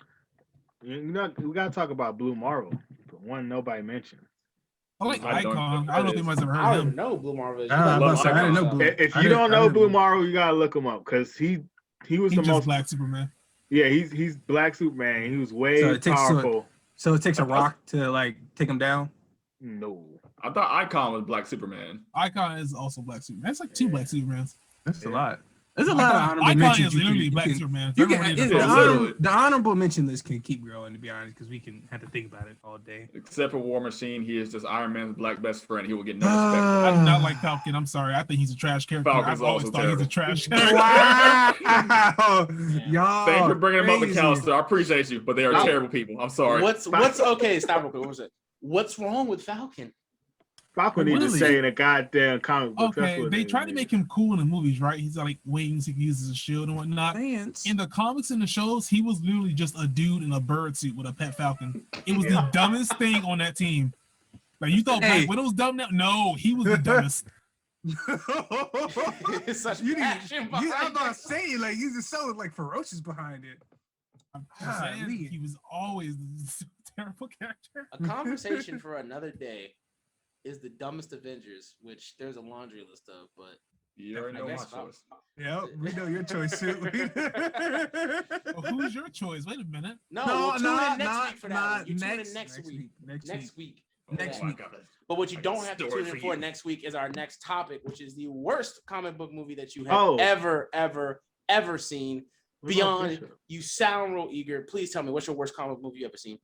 You know, we gotta talk about Blue Marvel. The one nobody mentioned. I like I don't Icon. know I don't know who if that anybody's ever I heard don't of even him. know Blue Marvel. is. I You was gotta about to say, I didn't know look Blue. him up. If I you didn't- don't I know didn't Blue know. Marvel, you gotta look him up because he was He's the just most. Black Superman. Yeah, he's Black Superman. He was way So it takes- powerful. So it takes a rock to like take him down. No. I thought Icon was Black Superman. Icon is also Black Superman. That's like two Black Supermans. That's a Yeah. lot. There's a lot of honorable Icon mentions. is you can- literally you Black can- Superman. You can, Everybody the, is Yeah, Black literally. Superman. the honorable mention list can keep growing, to be honest, because we can have to think about it all day. Except for War Machine, he is just Iron Man's black best friend. He will get no I do respect. not like Falcon. I'm sorry. I think he's a trash character. Falcon's I've always also thought he's a terrible. trash character. Wow, y'all. Thank you for bringing him up, crazy. McAllister. I appreciate you, but they are Wow. terrible people. I'm sorry. What's okay? Stop real quick. What was it? What's wrong with Falcon? Falcon need to Really? say in a goddamn comic book. That's Okay, what they it try to is. make him cool in the movies, right? He's got like wings he can use as a shield and whatnot. Fans. In the comics and the shows, he was literally just a dude in a bird suit with a pet falcon. It was the dumbest thing on that team. Like you thought Hey. Black Widow's dumb now? No, he was the dumbest. It's such You passion I'm behind about to it. say, like, you just so like ferocious behind it. I'm saying Golly. he was always a terrible character. A conversation for another day is the dumbest Avengers, which there's a laundry list of, but You already know my guess I'll- choice. Yeah, we know your choice too. Well, who's your choice? Wait a minute. no, No, we'll tune not- in next not- week for that not one. You tune in next- next next week. week, next Next week. Next for that. week. But what you I don't got a have to story tune in for for you. next week is our next topic, which is the worst comic book movie that you have Oh. ever seen. What about Beyond, Bishop? you sound real eager. Please tell me, what's your worst comic movie you ever seen?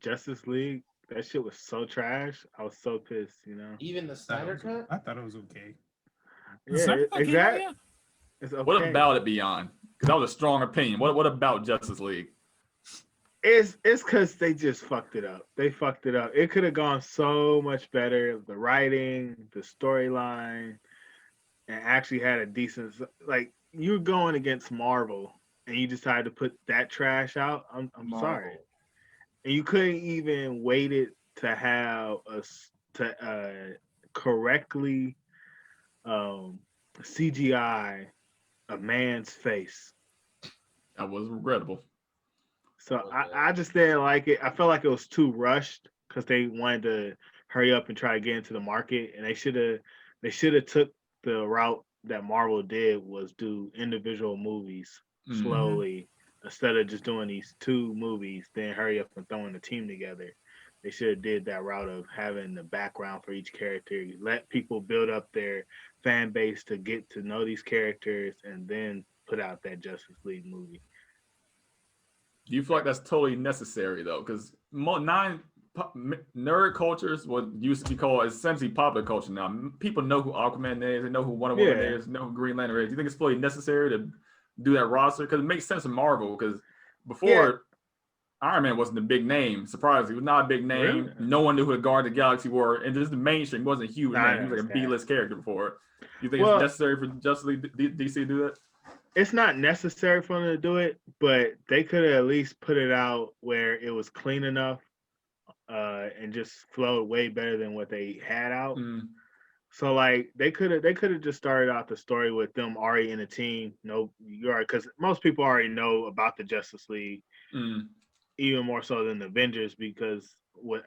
Justice League. That shit was so trash. I was so pissed. Even the Snyder cut? I thought it was okay. Yeah, exactly. Yeah. It's okay. What about it Beyond? Because that was a strong opinion. What about Justice League? It's because they just fucked it up. They fucked it up. It could have gone so much better. The writing, the storyline, and actually had a decent. Like, you're going against Marvel, and you decided to put that trash out. I'm sorry. And you couldn't even wait it to have correctly CGI a man's face. That was regrettable. So I just didn't like it. I felt like it was too rushed because they wanted to hurry up and try to get into the market, and they should have took the route that Marvel did, was do individual movies slowly instead of just doing these 2 movies, then hurry up and throwing the team together. They should have did that route of having the background for each character, let people build up their fan base to get to know these characters, and then put out that Justice League movie. Do you feel like that's totally necessary though? Because nerd culture is what used to be called essentially popular culture now. People know who Aquaman is, they know who Wonder Woman is, they know who Green Lantern is. Do you think it's fully necessary to do that roster? Because it makes sense in Marvel. Because before Iron Man wasn't a big name. Surprisingly, he was not a big name. Really? No one knew who the Guardians of the Galaxy were, and just the mainstream he wasn't a huge name. He was like a B-list character before. You think it's necessary for Justice League DC to do that? It's not necessary for them to do it, but they could have at least put it out where it was clean enough and just flowed way better than what they had out. So like they could have just started out the story with them already in a team. No, you're right, because most people already know about the Justice League, even more so than the Avengers, because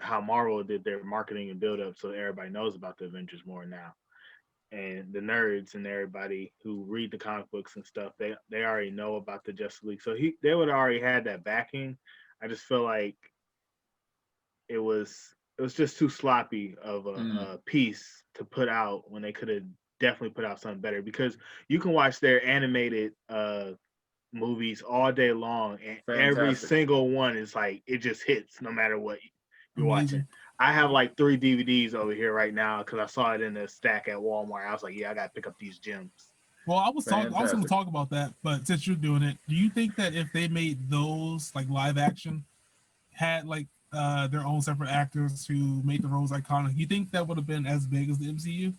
how Marvel did their marketing and build up, so everybody knows about the Avengers more now. And the nerds and everybody who read the comic books and stuff, they already know about the Justice League. So they would have already had that backing. I just feel like it was just too sloppy of a piece to put out when they could have definitely put out something better, because you can watch their animated movies all day long, and every single one is like, it just hits no matter what you're watching. I have like 3 DVDs over here right now because I saw it in the stack at Walmart. I was like, yeah, I gotta pick up these gems. Well, I was going to talk about that, but since you're doing it, do you think that if they made those like live action, had like their own separate actors who made the roles iconic, you think that would have been as big as the MCU?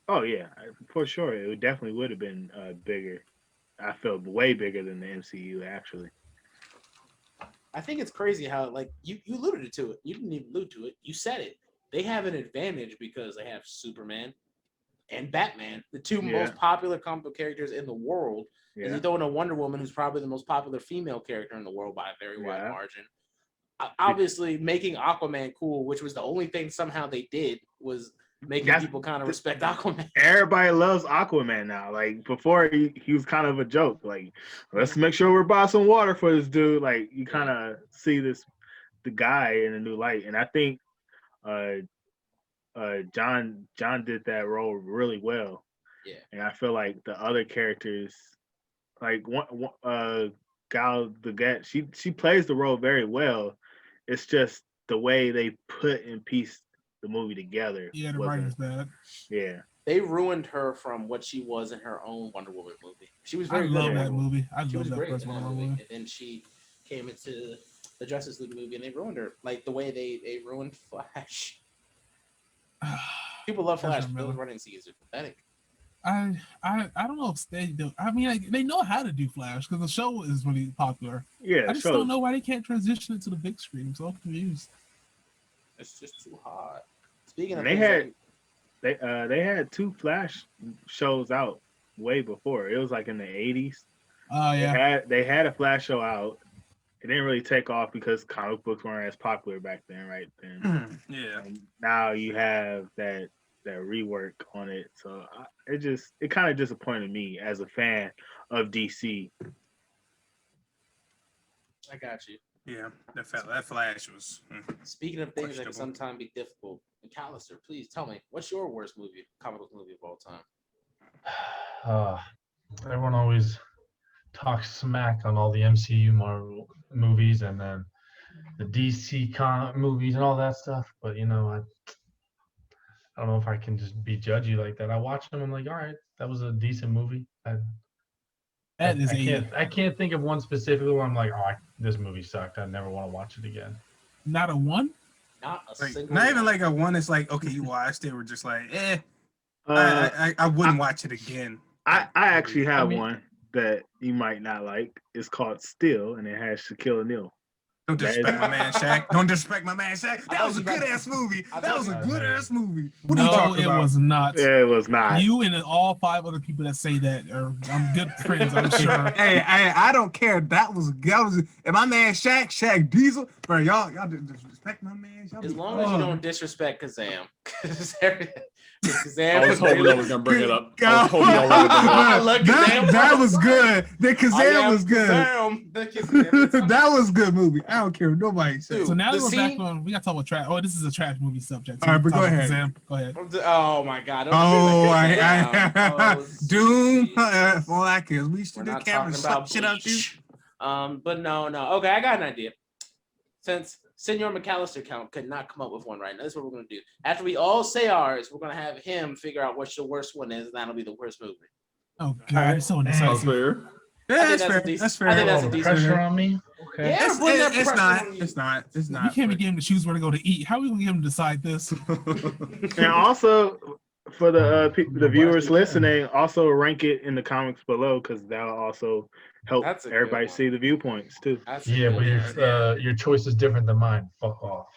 Oh yeah, for sure. It definitely would have been bigger. I felt way bigger than the MCU actually. I think it's crazy how, like, you alluded to it. You didn't even allude to it. You said it. They have an advantage because they have Superman and Batman, the 2 most popular comic book characters in the world. And you throw in a Wonder Woman, who's probably the most popular female character in the world by a very wide margin. Obviously, making Aquaman cool, which was the only thing somehow they did, was making people kind of respect Aquaman. Everybody loves Aquaman now. Like, before, he was kind of a joke. Like, let's make sure we're buying some water for this dude. Like, you kind of see the guy in a new light. And I think John did that role really well. Yeah. And I feel like the other characters, like Gal Gadot, she plays the role very well. It's just the way they put and piece the movie together. Yeah, the writing's bad. Yeah. They ruined her from what she was in her own Wonder Woman movie. She was very good. I love that movie. I love that first Wonder Woman movie. And then she came into the Justice League movie and they ruined her. Like the way they ruined Flash. People love Flash, but those running scenes are pathetic. I don't know if they do. I mean, like, they know how to do Flash because the show is really popular. Yeah, I just don't know why they can't transition it to the big screen. I'm so confused. It's just too hard. It's Speaking of They things they had 2 Flash shows out way before. It was like in the 80s. Oh yeah. They had a Flash show out. It didn't really take off because comic books weren't as popular back then, right then. Yeah. And now you have that rework on it, so it kind of disappointed me as a fan of DC. I got you. Yeah. That Flash was. Speaking of things that can Questionable. sometimes be difficult, McAllister, please tell me, what's your worst comic book movie of all time? Everyone always talks smack on all the MCU Marvel movies and then the DC movies and all that stuff. But I don't know if I can just be judgy like that. I watch them. I'm like, all right, that was a decent movie. I can't think of one specifically where I'm like, this movie sucked. I never want to watch it again. Not a one. Not a single. Not one. even like a one. It's like, okay, you watched it. We're just like, I wouldn't watch it again. I actually have one that you might not like. It's called Still, and it has Shaquille O'Neal. Don't disrespect my man Shaq. Don't disrespect my man Shaq. That was a good ass movie. That was a good ass movie. What are No, you talking it about? was not. Yeah, it was not. You and all 5 other people that say that I'm good friends. I'm sure. Hey, I don't care. That was and my man Shaq Diesel, bro. Y'all disrespect my man. As long as you don't disrespect Kazam. I was hoping I was gonna bring it up. I was hoping y'all were gonna bring it up. That was good. The Kazam was good. That was a good movie. I don't care what nobody says. So now The we're back scene- on. We got to talk about trash. Oh, this is a trash movie subject. All right, but go Talk about ahead. Sam. Go ahead. Oh my God! Doom. All that kids. We We're should not have camera talking about shit out you. Bleach. But no. Okay, I got an idea. Since Senor McAllister count could not come up with one right now, this is what we're gonna do. After we all say ours, we're gonna have him figure out what your worst one is, and that'll be the worst movie. Oh God, it's so That's indecisive. fair. Yeah, think that's fair. that's a decent- That's fair. I think that's a Oh, decent- pressure on me. Okay. Yeah, It's put that pressure not. on you. It's not. It's We not. can't be giving him to choose where to go to eat. How are we gonna get him to decide this? And also, for the viewers listening, also rank it in the comments below because that'll also help That's a good everybody one. see the viewpoints too. That's a Yeah, good but one. your choice is different than mine. Fuck off.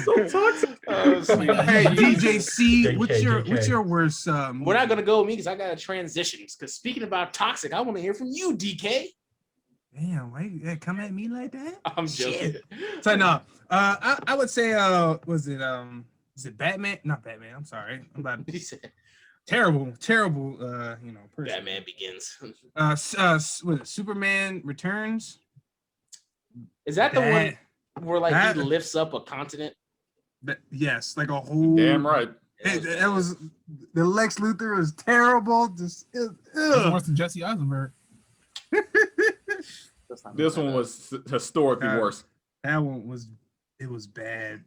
So toxic. Hey, DJC, JK, what's JK. your worst? We're not gonna go with me because I got to transition. Because speaking about toxic, I want to hear from you, DK. Damn, why you come at me like that? I'm joking. So no, I would say, was it Batman? Not Batman. I'm sorry. I'm about He said, terrible, person. Batman Begins. Was it Superman Returns? Is that the That- one where like that- he lifts up a continent? Yes, like a whole. Damn right. It was the Lex Luthor was terrible. Just It's ugh. worse than Jesse Eisenberg. That's not This bad. one was historically worse. That one was bad.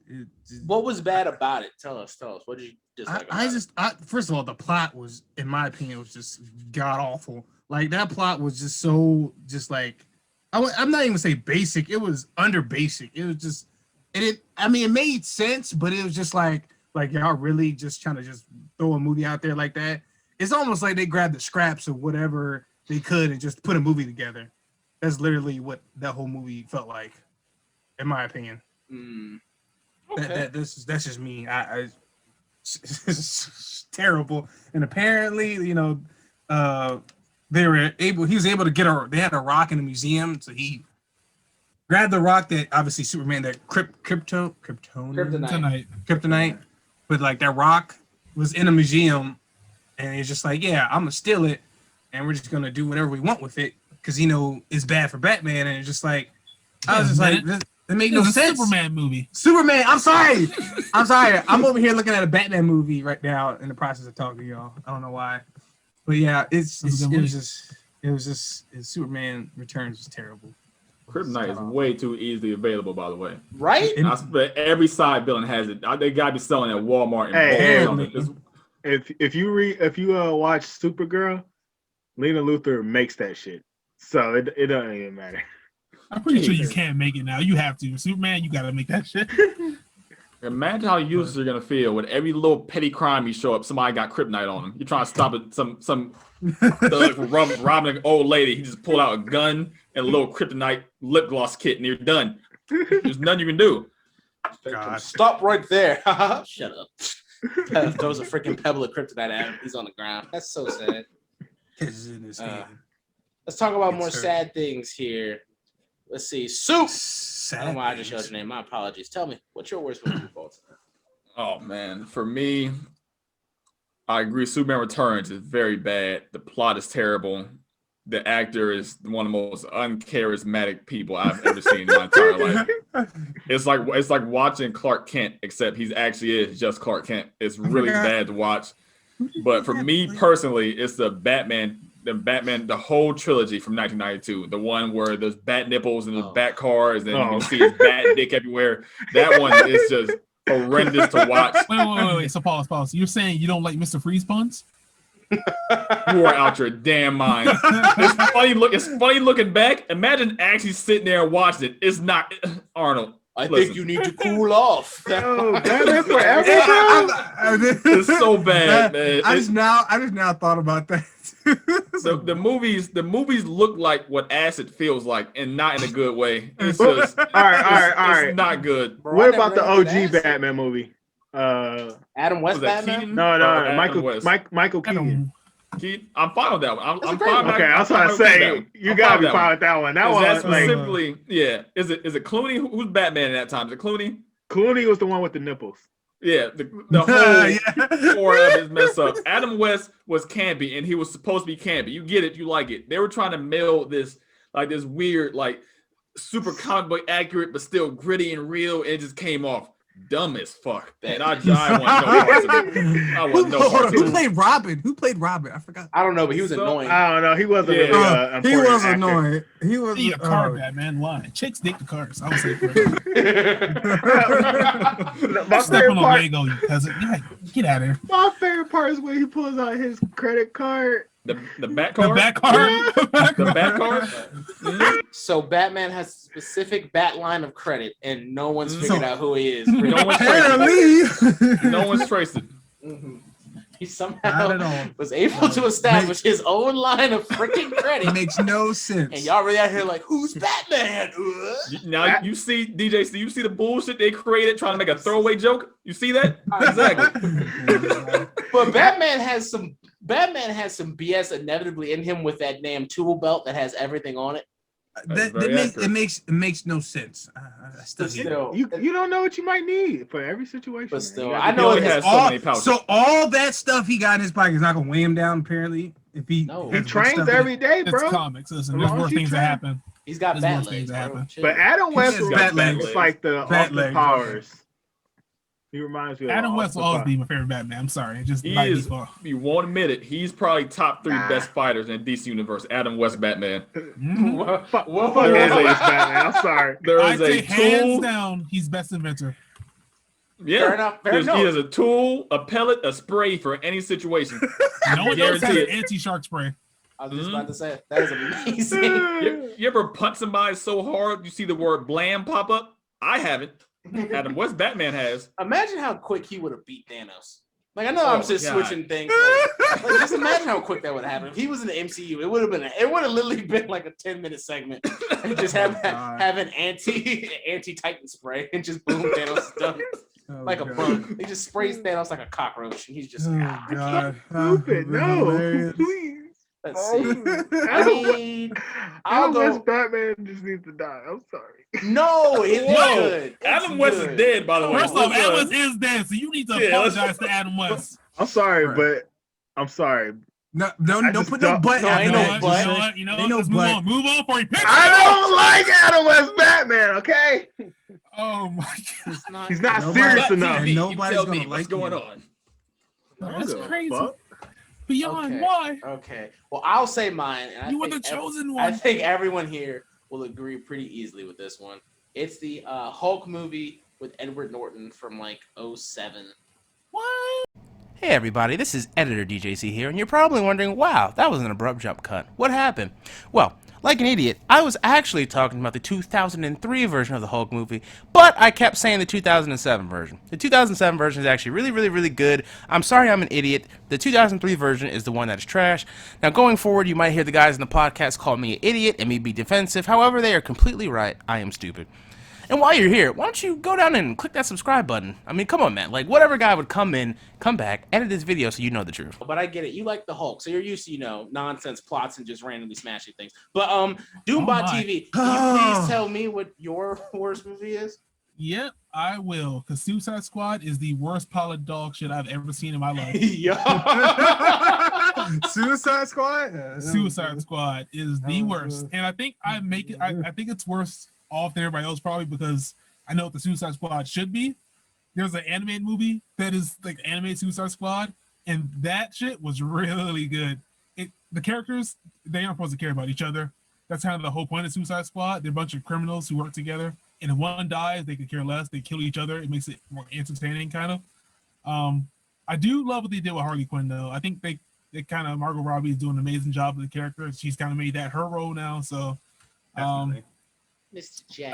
What was bad about it? Tell us. What did you dislike about it? First of all, the plot was, in my opinion, was just god awful. Like that plot was just so like, I'm not even gonna say basic. It was under basic. It was just, it made sense, but it was just like y'all really just trying to just throw a movie out there like that. It's almost like they grabbed the scraps of whatever they could and just put a movie together. That's literally what that whole movie felt like, in my opinion. Okay. That's just me. It's terrible. And apparently, he was able to get they had a rock in the museum, so he grabbed the rock that obviously Superman, that kryptonite, but like that rock was in a museum, and he's just like, yeah, I'm gonna steal it, and we're just gonna do whatever we want with it because it's bad for Batman, and it's just like, I was just like, it made no It's a sense. Superman movie. Superman. I'm sorry. I'm over here looking at a Batman movie right now in the process of talking to y'all. I don't know why, but yeah, it was just Superman Returns was terrible. Kryptonite is way too easily available, by the way. Right? But every side villain has it. They gotta be selling at Walmart. Hey, And if you watch Supergirl, Lena Luthor makes that shit, so it doesn't even matter. I'm pretty sure you can't make it now. You have to. Superman, you gotta make that shit. Imagine how users are gonna feel with every little petty crime you show up. Somebody got kryptonite on them. You're trying to stop it. Some thug from robbing an old lady. He just pulled out a gun and a little kryptonite lip gloss kit, and you're done. There's nothing you can do. God. Stop right there. Shut up. Throws a freaking pebble of kryptonite at him. He's on the ground. That's so sad. Catches in his hand. Let's talk about more It's hurt. sad things here. Let's see. Soup. I Sad don't know why I just things. showed your name. My apologies. Tell me, what's your worst movie of all time? Oh man, for me, I agree. Superman Returns is very bad. The plot is terrible. The actor is one of the most uncharismatic people I've ever seen in my entire life. It's like watching Clark Kent, except he's actually is just Clark Kent. It's really bad to watch. But for me personally, it's the the whole trilogy from 1992. The one where there's bat nipples and there's bat cars and you can see his bat dick everywhere. That one is just horrendous to watch. Wait. So pause. You're saying you don't like Mr. Freeze puns? You are out your damn mind. It's funny looking back. Imagine actually sitting there and watching it. It's not Arnold. I think you need to cool off. Yo, Batman Forever, bro. It's so bad, man. I just now thought about that. The movies look like what acid feels like, and not in a good way. It's just all right. It's not good. Bro, What I about the never OG read that. Batman movie? Adam West Was that Batman? Keaton? No, Adam West. Michael Keaton. I'm fine with that one. I'm great fine. one. Okay, I was trying to say you gotta be fine with that one. That one, That's like specifically, yeah. Is it Clooney? Who's Batman at that time? Is it Clooney? Clooney was the one with the nipples. Yeah, the whole core of his mess up. Adam West was campy, and he was supposed to be campy. You get it, you like it. They were trying to meld this weird, like super comic book accurate, but still gritty and real. And it just came off dumb as fuck. And I want no parts of it. I want no parts of Who it. played Robin? Who played Robin? I forgot. I don't know, but he was annoying. I don't know. He wasn't. Yeah. Really, He important was actor. annoying. He was. Need a car, Batman. Line. Chicks dig the cars. I would say. My Step favorite on a part. Lego, you peasant. Yeah, get out of here. My favorite part is when he pulls out his credit card. The bat The car. back car. The bat car. So Batman has a specific bat line of credit, and no one's figured out who he is. No one's Apparently. No one's traced it. Mhm. He Not at somehow all. was able to establish his own line of freaking credit. It makes no sense. And y'all really out here like, who's Batman? Now you see DJ. So you see the bullshit they created trying to make a throwaway joke. You see that exactly? But Batman has some BS inevitably in him with that damn tool belt that has everything on it. It makes no sense. I still But hate it. still, You don't know what you might need for every situation. But man. still, You gotta I be know He it only has has so many pouches. So all that stuff he got in his pocket is not gonna weigh him down. Apparently, if he No. He has trains stuff in every it. day, It's bro. comics. Listen, As there's long worse as you things that train. happen. He's got There's bat worse legs. things that Bro. happen. Chill. But Adam West has is bat legs. it's like the Bat Austin legs. Powers. He reminds me of Adam West Austin will always Powers. be my favorite Batman. I'm sorry, just He by is. default. You won't admit it. He's probably top 3 best fighters in DC universe. Adam West Batman. Mhm. Fuck is Batman. I'm sorry. There I'd is say a hands tool. down, he's best inventor. Yeah, Fair enough. Fair he enough. has a tool, a pellet, a spray for any situation. No one else has Guarantee an it. anti-shark spray. I was just about to say that is amazing. You ever punch somebody so hard you see the word blam pop up? I haven't. Adam West Batman has. Imagine how quick he would have beat Thanos. Like I know I'm just God. switching things. Like, just imagine how quick that would happen. If he was in the MCU, it would have literally been like a 10-minute segment. And just have an anti-Titan spray and just boom, Thanos is done. Oh, Like a God. bug. He just sprays Thanos like a cockroach and he's just Oh, I can't. God. Stupid. No, Hilarious. please. Let's see. I Adam mean, I'll Adam West go. Batman just needs to die. I'm sorry. No, it's Whoa, good. Adam It's West good. is dead, by the way. First off, Let's, Adam West is dead, so you need to Yeah, let's- apologize to Adam West. I'm sorry, Right. but I'm sorry. No, I don't just put no don't- butt No, after ain't You know no that. what? butt. You know what? You know Ain't what? no Let's move butt. on. Move on for you. I don't like Adam West Batman. Okay, Oh my god, he's not Nobody- serious But enough. And TV, nobody's tell gonna me what's like going you. on. that's What the crazy. fuck? Beyond Okay. why? Okay. Well, I'll say mine. And I You were think the chosen I one. think everyone here will agree pretty easily with this one. It's the Hulk movie with Edward Norton from like 07. What? Hey everybody, this is Editor DJC here, and you're probably wondering, wow, that was an abrupt jump cut. What happened? Well, like an idiot, I was actually talking about the 2003 version of the Hulk movie, but I kept saying the 2007 version. The 2007 version is actually really good. I'm sorry I'm an idiot. The 2003 version is the one that is trash. Now going forward, you might hear the guys in the podcast call me an idiot and me be defensive. However, they are completely right. I am stupid. And while you're here, why don't you go down and click that subscribe button? I mean, come on, man. Like, whatever guy would come back, edit this video so you know the truth. But I get it. You like the Hulk, so you're used to, nonsense plots and just randomly smashing things. But Doombot TV, can you please tell me what your worst movie is? Yep, I will. Because Suicide Squad is the worst pile of dog shit I've ever seen in my life. Suicide Squad? Suicide Squad is the worst. And I think I think it's worse off than everybody else, probably because I know what the Suicide Squad should be. There's an animated movie that is like animated Suicide Squad, and that shit was really good. The characters, they aren't supposed to care about each other. That's kind of the whole point of Suicide Squad. They're a bunch of criminals who work together. And if one dies, they could care less. They kill each other. It makes it more entertaining, kind of. I do love what they did with Harley Quinn, though. I think they kind of, Margot Robbie is doing an amazing job with the character. She's kind of made that her role now. So, Mr. J.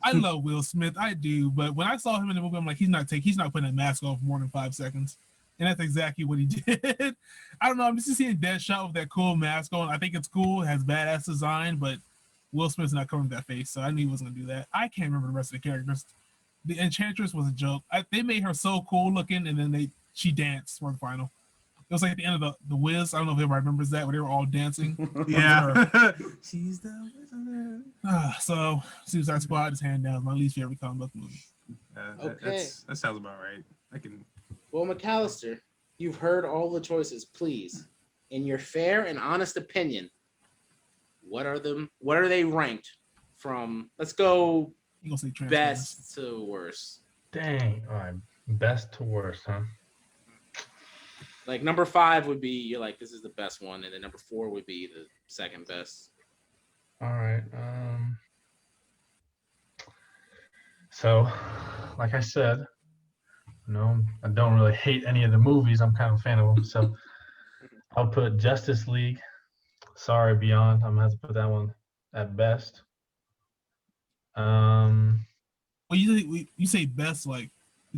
I love Will Smith. I do, but when I saw him in the movie, I'm like, he's not putting a mask on for more than 5 seconds, and that's exactly what he did. I don't know. I'm just seeing Deadshot with that cool mask on. I think it's cool. It has badass design, but Will Smith's not covering that face, so I knew he wasn't gonna do that. I can't remember the rest of the characters. The Enchantress was a joke. They made her so cool looking, and then she danced for the final. It was like the end of the Wiz. I don't know if everybody remembers that, where they were all dancing. Yeah. She's the wizard. So Suicide Squad is hand down my least favorite comic book movie. Okay. That sounds about right. I can. Well, McAllister, you've heard all the choices. Please, in your fair and honest opinion, what are they ranked from? Let's go You gonna say best to worst. Dang. All right. Best to worst, huh? Like number 5 would be you're like, this is the best one, and then number 4 would be the second best. All right. So, like I said, I don't really hate any of the movies. I'm kind of a fan of them. So, I'll put Justice League. Sorry, Beyond. I'm gonna have to put that one at best. Well, you say best, like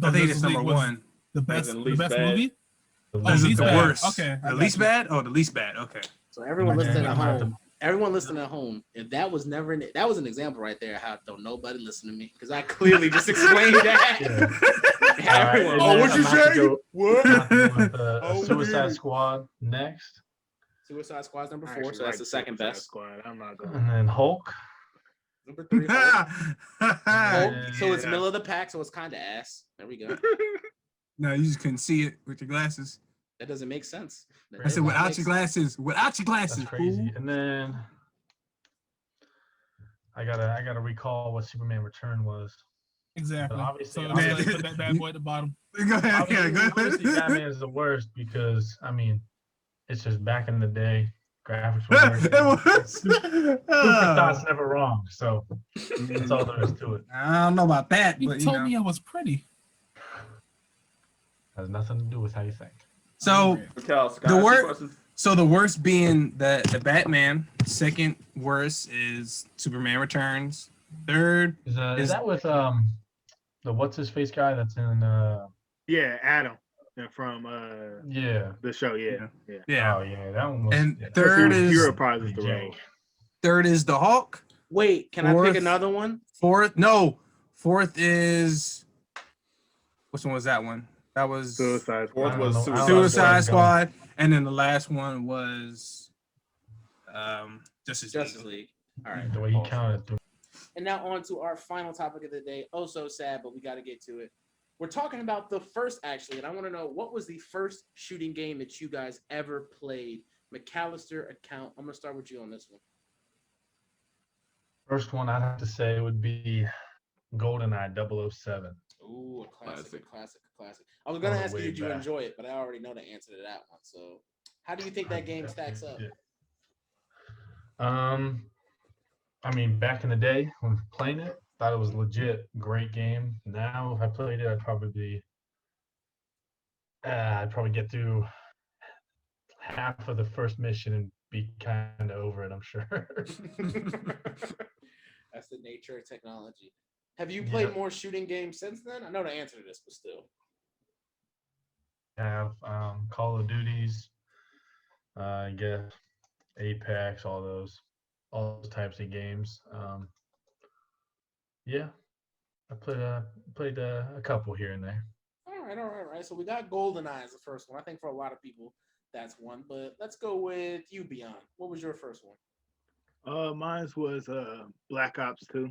I think it's number 1. The best movie. Is it the bad. worst? Okay. The least bad? Oh, the least bad. Okay. So everyone listening at home, if that was that was an example right there how don't nobody listen to me because I clearly just explained that. Yeah. Everyone, Right, what you say? What? Suicide Squad next. Suicide Squad's number 4, so that's the second best. Squad. I'm not going. And then Hulk. Number 3, Hulk. Hulk. So it's middle of the pack, so it's kind of ass. There we go. No, you just couldn't see it with your glasses. That doesn't make sense. I said without your glasses. Without your glasses. That's crazy. And then I gotta recall what Superman Return was. Exactly. But obviously, So put that bad boy at the bottom. Go ahead. Yeah, go obviously ahead. Batman is the worst because it's just back in the day. Graphics were very Super Thought's never wrong, so that's all there is to it. I don't know about that, You but told me I was pretty. Has nothing to do with how you think. So The worst. So the worst being the Batman. Second worst is Superman Returns. Third Is that with the what's his face guy that's in Yeah, Adam from yeah. the show. Yeah. yeah. Oh yeah, that one was. And yeah, third is Hero Prize is the Jake. role. third is the Hulk. Wait, can I Fourth. pick another one? Fourth is which one was that one? That was Suicide Fourth Squad. was I don't know. Suicide Squad, and then the last one was Justice League. All right. The way he counted. And now on to our final topic of the day. Oh, so sad, but we got to get to it. We're talking about the first, actually, and I want to know what was the first shooting game that you guys ever played? McAllister account. I'm going to start with you on this one. First one I'd have to say would be GoldenEye 007. Ooh, a classic. I was going to ask you, Way did you back. enjoy it? But I already know the answer to that one. So how do you think that game stacks up? Back in the day when playing it, thought it was legit, great game. Now, if I played it, I'd probably get through half of the first mission and be kind of over it, I'm sure. That's the nature of technology. Have you played Yeah. more shooting games since then? I know the answer to this, but still. I have Call of Duties, I guess Apex, all those types of games. Yeah, I played a couple here and there. All right. So we got GoldenEye as the first one. I think for a lot of people that's one. But let's go with you, Beyond. What was your first one? Mine was Black Ops 2.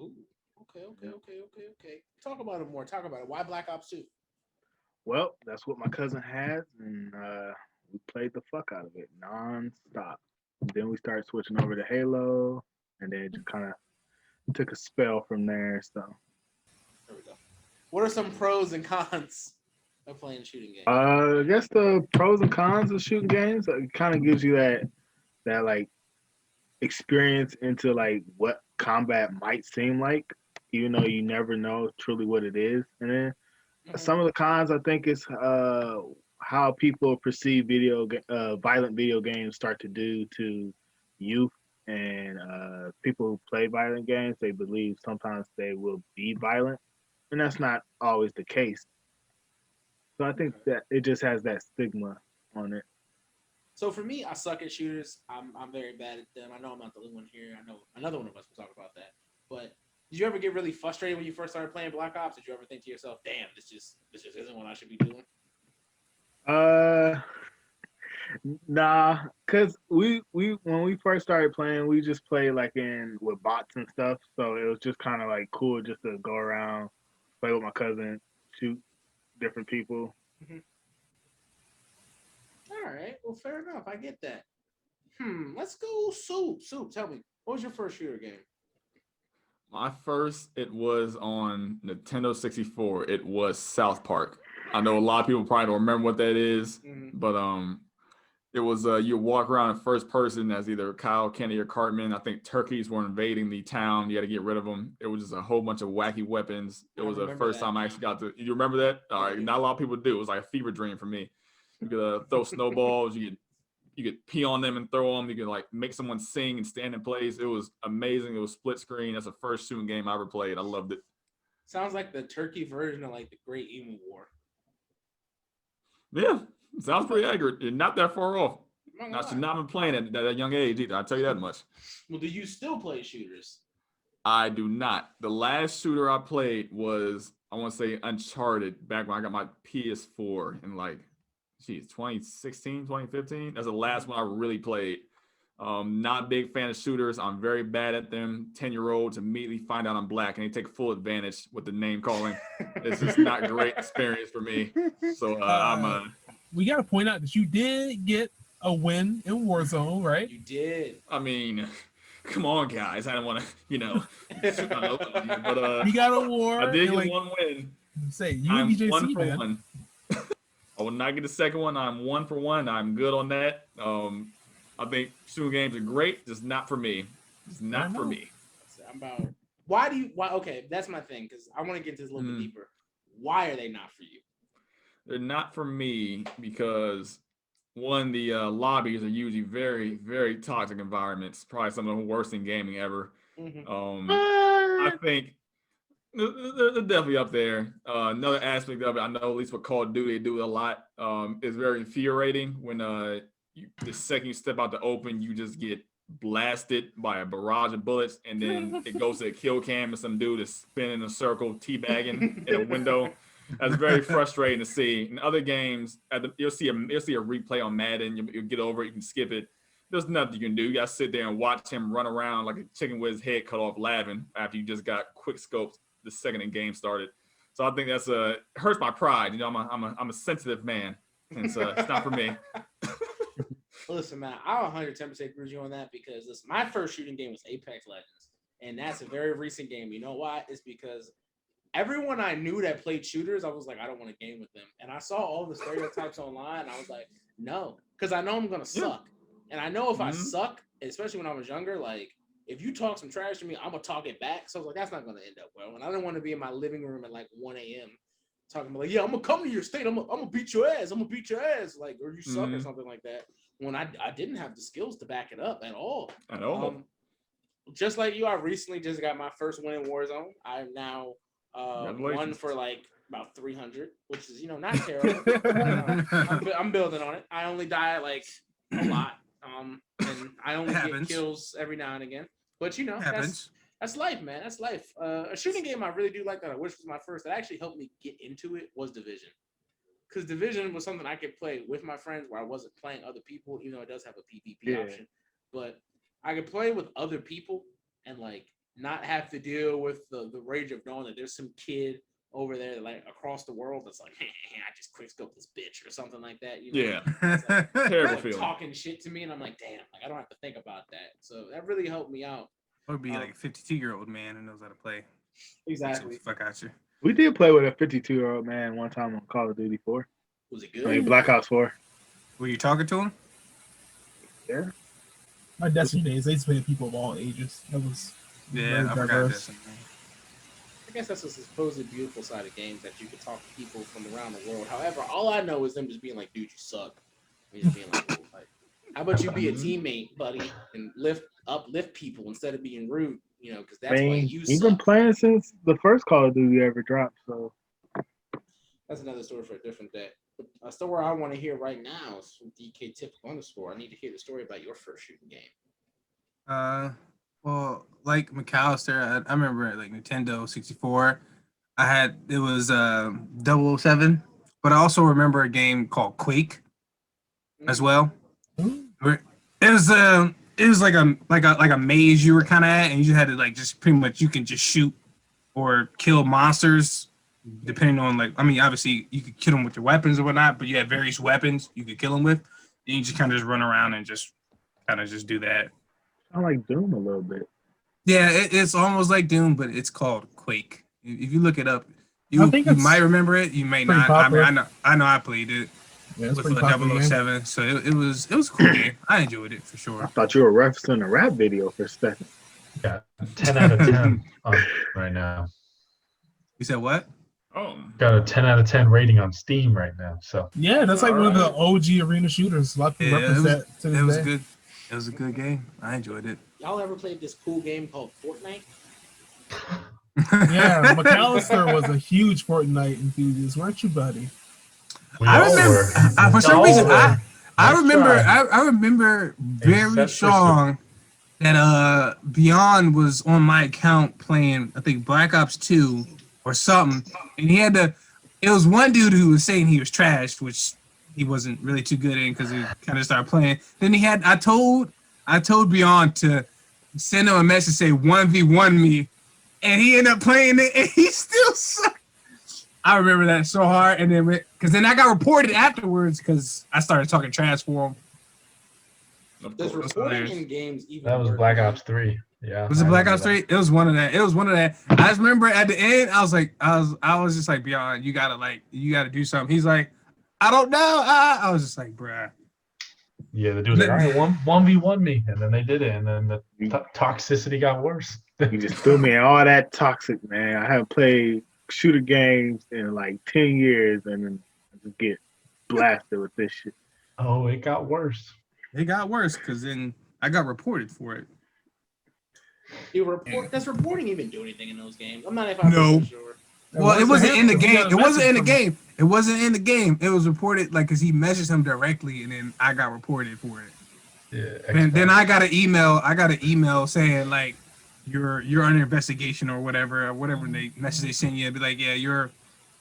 Ooh, okay. Talk about it more. Talk about it. Why Black Ops 2? Well, that's what my cousin had, and we played the fuck out of it nonstop. Then we started switching over to Halo, and then it just kind of took a spell from there. So, There we go. What are some pros and cons of playing shooting games? I guess the pros and cons of shooting games, it kind of gives you that like experience into like what combat might seem like, even though you never know truly what it is. And then some of the cons, I think, is how people perceive violent video games start to do to youth and people who play violent games. They believe sometimes they will be violent, and that's not always the case. So I think that it just has that stigma on it. So for me, I suck at shooters. I'm very bad at them. I know I'm not the only one here. I know another one of us will talk about that. But did you ever get really frustrated when you first started playing Black Ops? Did you ever think to yourself, "Damn, this just isn't what I should be doing"? Nah, cause we when we first started playing, we just played like with bots and stuff. So it was just kind of like cool just to go around, play with my cousin, shoot different people. Mm-hmm. All right, well, fair enough. I get that. Let's go Soup. Soup, tell me, what was your first shooter game? My first, it was on Nintendo 64. It was South Park. I know a lot of people probably don't remember what that is, but it was you walk around in first person as either Kyle, Kenny, or Cartman. I think turkeys were invading the town. You had to get rid of them. It was just a whole bunch of wacky weapons. It was the first time I actually got to. You remember that? All right, not a lot of people do. It was like a fever dream for me. You could throw snowballs. You could pee on them and throw them. You could like make someone sing and stand in place. It was amazing. It was split screen. That's the first shooting game I ever played. I loved it. Sounds like the turkey version of like the Great Emu War. Yeah, sounds pretty accurate. You're not that far off. I should not have been playing at that young age either. I'll tell you that much. Well, do you still play shooters? I do not. The last shooter I played was, I want to say, Uncharted, back when I got my PS4 in like, 2016, 2015. That's the last one I really played. Not a big fan of shooters. I'm very bad at them. 10-year-olds immediately find out I'm black and they take full advantage with the name calling. It's just not a great experience for me. So we got to point out that you did get a win in Warzone, right? You did. I mean, come on, guys. I don't want to, shoot my nose at you, but you got a war. I did get one win. Say you I'm DJC, 1 for man. 1. I will not get the second one. I'm 1 for 1. I'm good on that. I think shooting games are great, just not for me. It's not for me. Okay, that's my thing, because I want to get into this a little bit deeper. Why are they not for you? They're not for me because, one, the lobbies are usually very, very toxic environments. Probably some of the worst in gaming ever. I think they're definitely up there. Another aspect of it, I know at least with Call of Duty, they do it a lot. It's very infuriating when the second you step out the open, you just get blasted by a barrage of bullets, and then it goes to a kill cam and some dude is spinning in a circle, teabagging in a window. That's very frustrating to see. In other games, you'll see a replay on Madden. You'll get over it. You can skip it. There's nothing you can do. You got to sit there and watch him run around like a chicken with his head cut off, laughing after you just got quick scoped the second the game started. So I think that's it hurts my pride. I'm a sensitive man, and so it's not for me. Listen, man, I'll 110% agree with you on that, because my first shooting game was Apex Legends, and that's a very recent game. You know why? It's because everyone I knew that played shooters, I was like, I don't want to game with them. And I saw all the stereotypes online, and I was like, no, because I know I'm going to suck. And I know if I suck, especially when I was younger, like, if you talk some trash to me, I'm going to talk it back. So I was like, that's not going to end up well. And I didn't want to be in my living room at like 1 a.m. talking about, like, yeah, I'm going to come to your state. I'm going to beat your ass. I'm going to beat your ass. Like, or you suck or something like that. When I didn't have the skills to back it up at all. At all. Just like you, I recently just got my first win in Warzone. I'm now won for like about 300, which is, not terrible. I'm building on it. I only die like a lot. And I only get kills every now and again. But That's life, man. That's life. A shooting game I really do like that I wish was my first. That actually helped me get into it was Division. Because Division was something I could play with my friends where I wasn't playing other people, even though it does have a PvP option. But I could play with other people and like not have to deal with the rage of knowing that there's some kid over there like across the world that's like, hey, I just quick scope this bitch or something like that. You know? Yeah. Like, Terrible like feeling. talking shit to me, and I'm like, damn, like I don't have to think about that. So that really helped me out. Or be like a 52-year-old man who knows how to play. Exactly. Fuck out you. We did play with a 52-year-old man one time on Call of Duty 4. Was it good? I mean, Black Ops 4. Were you talking to him? Yeah. My Destiny days, they used to play people of all ages. That was very I forgot diverse. Destiny. I guess that's a supposed beautiful side of games that you can talk to people from around the world. However, all I know is them just being like, dude, you suck. Me just being like, how about you be a teammate, buddy, and uplift people instead of being rude, you know, because that's why you You've suck. been playing since the first Call of Duty ever dropped, so. That's another story for a different day. A story I want to hear right now is from DK Typical _. I need to hear the story about your first shooting game. Well, like McAllister, I remember like Nintendo 64. It was 007, but I also remember a game called Quake as well. Where it was like a maze you were kind of at, and you just had to like just pretty much you can just shoot or kill monsters depending on like obviously you could kill them with your weapons or whatnot, but you had various weapons you could kill them with. And you just kind of just run around and just kind of just do that. I like Doom a little bit. Yeah, it's almost like Doom, but it's called Quake. If you look it up, you might remember it. You may not. Popular. I know I played it Yeah, with the 007, so it was a cool game. I enjoyed it for I sure. thought you were referencing a rap video for a second. Yeah, 10 out of 10 right now. You said what? Oh, Got a 10 out of 10 rating on Steam right now. So Yeah, that's like one of the OG arena shooters. A lot of people represent to this It was day. good. It was a good game. I enjoyed it. Y'all ever played this cool game called Fortnite? Yeah, McAllister was a huge Fortnite enthusiast, weren't you, buddy? I remember for some reason I remember very strong that Beyond was on my account playing I think Black Ops 2 or something, and it was one dude who was saying he was trash, which he wasn't really too good in because he kind of started playing. Then I told Beyond to send him a message say 1v1 me, and he ended up playing it, and he still sucked. I remember that so hard, and then I got reported afterwards because I started talking trash for him. Does reporting in games even that was work, Black man? Ops 3. Yeah. Was it Black Ops 3? It was one of that. I just remember at the end, I was just like, Beyond, you gotta do something. He's like, I don't know. I was just like, bruh. Yeah, the dude was like, all right, 1v1 me, and then they did it, and then the toxicity got worse. You just threw me in all that toxic, man. I haven't played shooter games in like 10 years, and then I just get blasted with this shit. Oh, it got worse. It got worse because then I got reported for it. Does reporting even do anything in those games? I'm not No. sure. Well, it wasn't in the game. It wasn't in the game. It wasn't in the game. It was reported like because he messaged him directly, and then I got reported for it. Yeah. And then I got an email saying like you're under investigation or whatever they message they send you. It'd be like, yeah, you're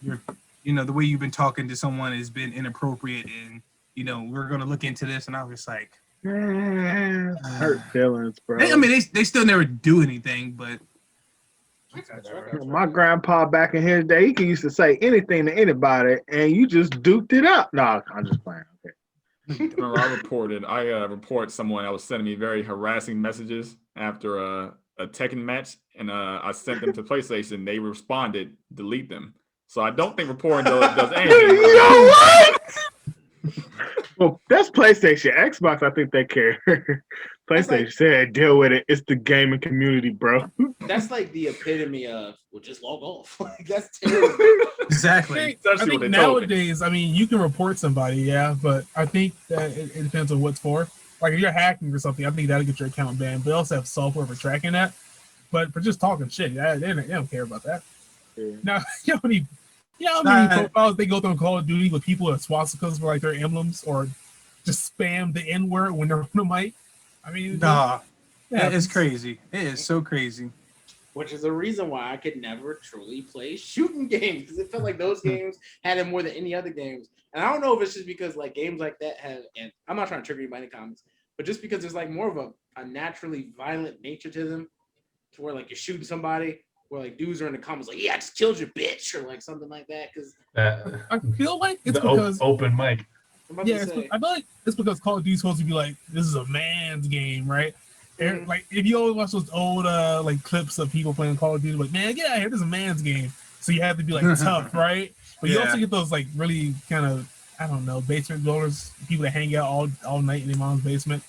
the way you've been talking to someone has been inappropriate, and we're gonna look into this. And I was like, hurt feelings, bro. they still never do anything, but. My grandpa back in his day, he used to say anything to anybody, and you just duked it up. No, I'm just playing. Okay. I report someone that was sending me very harassing messages after a Tekken match, and I sent them to PlayStation. They responded, delete them. So I don't think reporting does anything. You know what? Well, that's PlayStation. Xbox, I think they care. PlayStation said, deal with it. It's the gaming community, bro. That's like the epitome of, well, just log off. Like, that's terrible. Exactly. I think nowadays, you can report somebody, yeah, but I think that it depends on what's for. Like, if you're hacking or something, I think that'll get your account banned. But they also have software for tracking that. But for just talking shit, they don't care about that. Yeah. Now, how many profiles they go through on Call of Duty with people with swastikas for like their emblems or just spam the N-word when they're on the mic? It's crazy. It is so crazy. which is a reason why I could never truly play shooting games because it felt like those games had it more than any other games. And I don't know if it's just because like games like that have, and I'm not trying to trigger anybody in the comments, but just because there's like more of a naturally violent nature to them, to where like you're shooting somebody, where like dudes are in the comments like, yeah, I just killed your bitch or like something like that. Because I feel like it's the because open mic. I feel like it's because Call of Duty is supposed to be like, this is a man's game, right? And, like if you always watch those old like clips of people playing Call of Duty, like, man, get out of here, this is a man's game. So you have to be like tough, right? But you also get those like really kind of, I don't know, basement dwellers, people that hang out all night in their mom's basement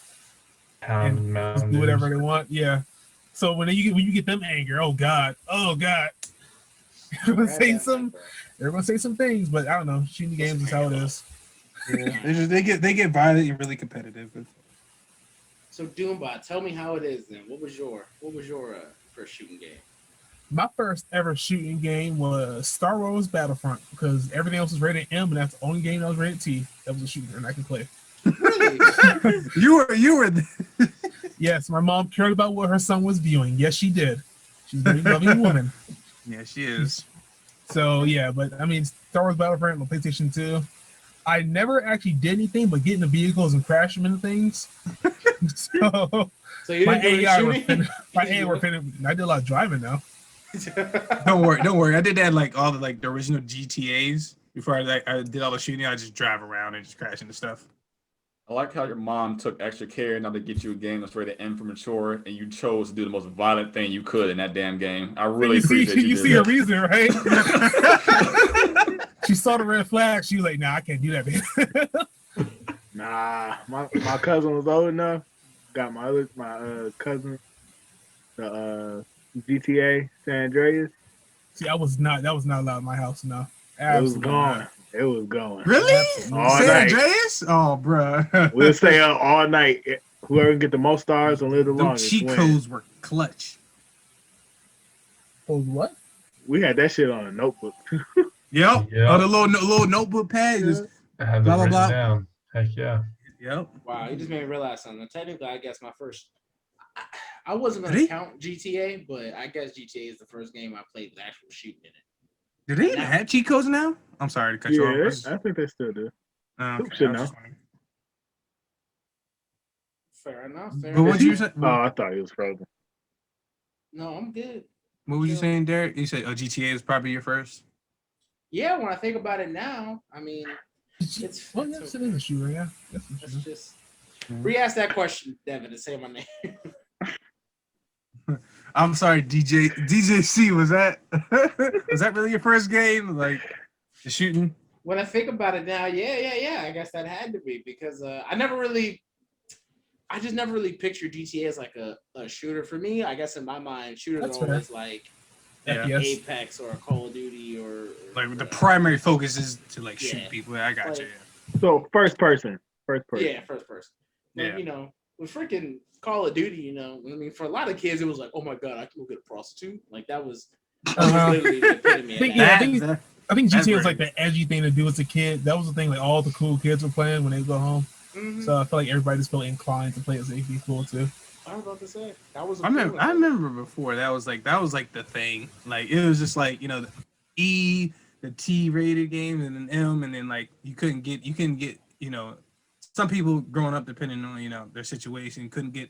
and just do whatever they want. Yeah. So when you get them angry, oh god, they're gonna say some things, but I don't know. Shooting games is how it is. Yeah, they get violent and really competitive. So Doombot, tell me how it is then. What was your first shooting game? My first ever shooting game was Star Wars Battlefront because everything else was rated M, and that's the only game that was rated T that was a shooter and I can play. Really? you were. Yes, my mom cared about what her son was viewing. Yes, she did. She's a very loving woman. Yeah, she is. So yeah, but I mean, Star Wars Battlefront on PlayStation 2. I never actually did anything but get in the vehicles and crash them into things. So you my didn't AI were finished. I did a lot of driving now. Don't worry. I did that like all the like the original GTAs before I did all the shooting. I just drive around and just crash into stuff. I like how your mom took extra care not to get you a game that's rated M for mature, and you chose to do the most violent thing you could in that damn game. I really appreciate you. You see a reason, right? She saw the red flag. She was like, "Nah, I can't do that." Nah, my cousin was old enough. Got my cousin the GTA San Andreas. See, that was not allowed in my house. No, it was gone. It was going. Really? All San night. Andreas? Oh, bro. We'll stay up all night. Whoever can get the most stars and live the longest. Cheat codes were clutch. Oh, what? We had that shit on a notebook. Yep. Oh, the little notebook pad. Yeah. I had blah, that blah, written blah. down. Heck yeah. Yep. Wow, you just made me realize something. Technically, I guess my first. I wasn't gonna count GTA, but I guess GTA is the first game I played with actual shooting in it. Do they even have cheat codes now? I'm sorry to cut you off. I think they still do. Okay. Fair enough. But what you say? Oh, I thought he was frozen. No, I'm good. What was you saying, Derek? You said GTA is probably your first? Yeah, when I think about it now, I mean, it's Yes, it is a shooter. Yeah. Let's just re-ask that question, Devin, and say my name. I'm sorry, DJC. Was that really your first game? Like the shooting? When I think about it now, yeah. I guess that had to be because I just never really pictured GTA as like a shooter. For me, I guess in my mind, shooters are always like Apex or Call of Duty or like the primary focus is to like shoot people. I got like, you. So first person. Yeah, first person. Like, you know, with freaking Call of Duty, you know, I mean, for a lot of kids, it was like, oh my god, I can go get a prostitute. Like that was literally the epitome of that. I think GTA was like the edgy thing to do as a kid. That was the thing like all the cool kids were playing when they go home. Mm-hmm. So I feel like everybody just felt inclined to play as a cool too. I was about to say that was. I remember before that was like the thing. Like it was just like, you know, the T rated games and an M, and then like you couldn't get you know, some people growing up depending on, you know, their situation couldn't get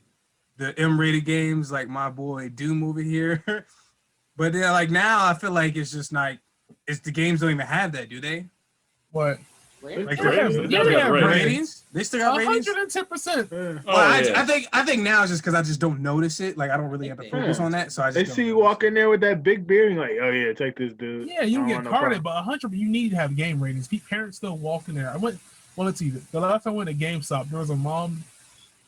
the M rated games like my boy Doom over here. But then like now I feel like it's just like the games don't even have that, do they? What? Like ratings? They still got ratings? 110%. I think now it's just because I just don't notice it. Like I don't really have to focus on that. So I just they see you walk in there with that big beard and like, oh yeah, take this dude. Yeah, you get carded, but 100. You need to have game ratings. Parents still walk in there. Let's see. The last time I went to GameStop, there was a mom,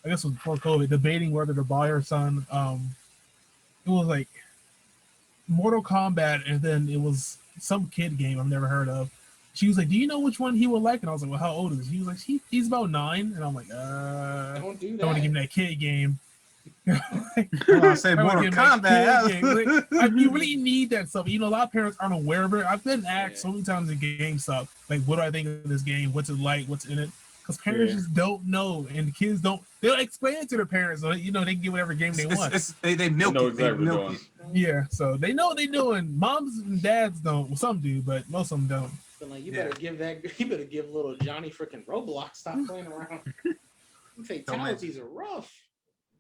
I guess it was before COVID, debating whether to buy her son. It was like Mortal Kombat, and then it was some kid game I've never heard of. She was like, "Do you know which one he would like?" And I was like, "Well, how old is he?" He was like, "He's about 9." And I'm like, don't do that. I want to give him that kid game. I said Mortal Kombat. Like, you really need that stuff. You know, a lot of parents aren't aware of it. I've been asked so many times in GameStop, like, what do I think of this game? What's it like? What's in it? Because parents just don't know, and the kids don't. they'll explain it to their parents, so they can get whatever game they want. They milk know it. They exactly what milk they're it. Yeah, so they know what they're doing. Moms and dads don't. Well, some do, but most of them don't. So like, you better give little Johnny freaking Roblox. Stop playing around. Fatalities are rough.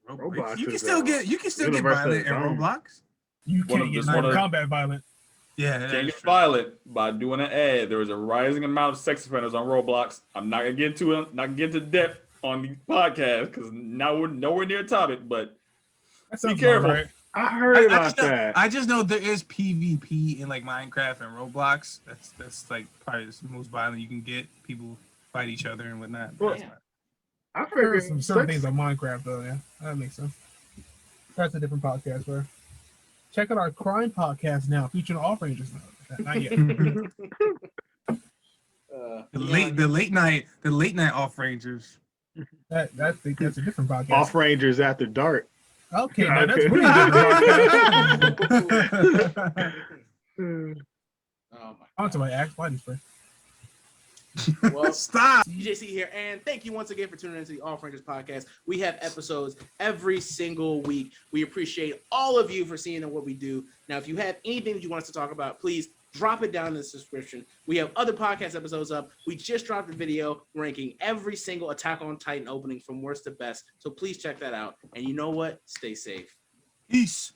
Roblox You can is, still get violent in Roblox. You One can't of- get just one of- combat violent. Yeah, Can't that's get true. violent by doing an ad. There is a rising amount of sex offenders on Roblox. I'm not gonna get into it. Not gonna get into depth on the podcast because now we're nowhere near the topic. But That sounds be careful. about right. I heard about I that. just know there is PvP in like Minecraft and Roblox. That's like probably the most violent you can get. People fight each other and whatnot. Well, Yeah. I I've heard heard some certain things on Minecraft, though. Yeah, that makes sense. That's a different podcast, bro. Check out our crime podcast now, featuring OffRangers. Not yet. The late night OffRangers. That's a different podcast. OffRangers After Dark. Okay, now that's Okay. really good podcast. Oh my. On to my act. Why this, bro? Well, Stop. DJC here, and thank you once again for tuning into the OffRangers podcast. We have episodes every single week. We appreciate all of you for seeing what we do. Now, if you have anything that you want us to talk about, please drop it down in the description. We have other podcast episodes up. We just dropped a video ranking every single Attack on Titan opening from worst to best. So please check that out. And you know what? Stay safe. Peace.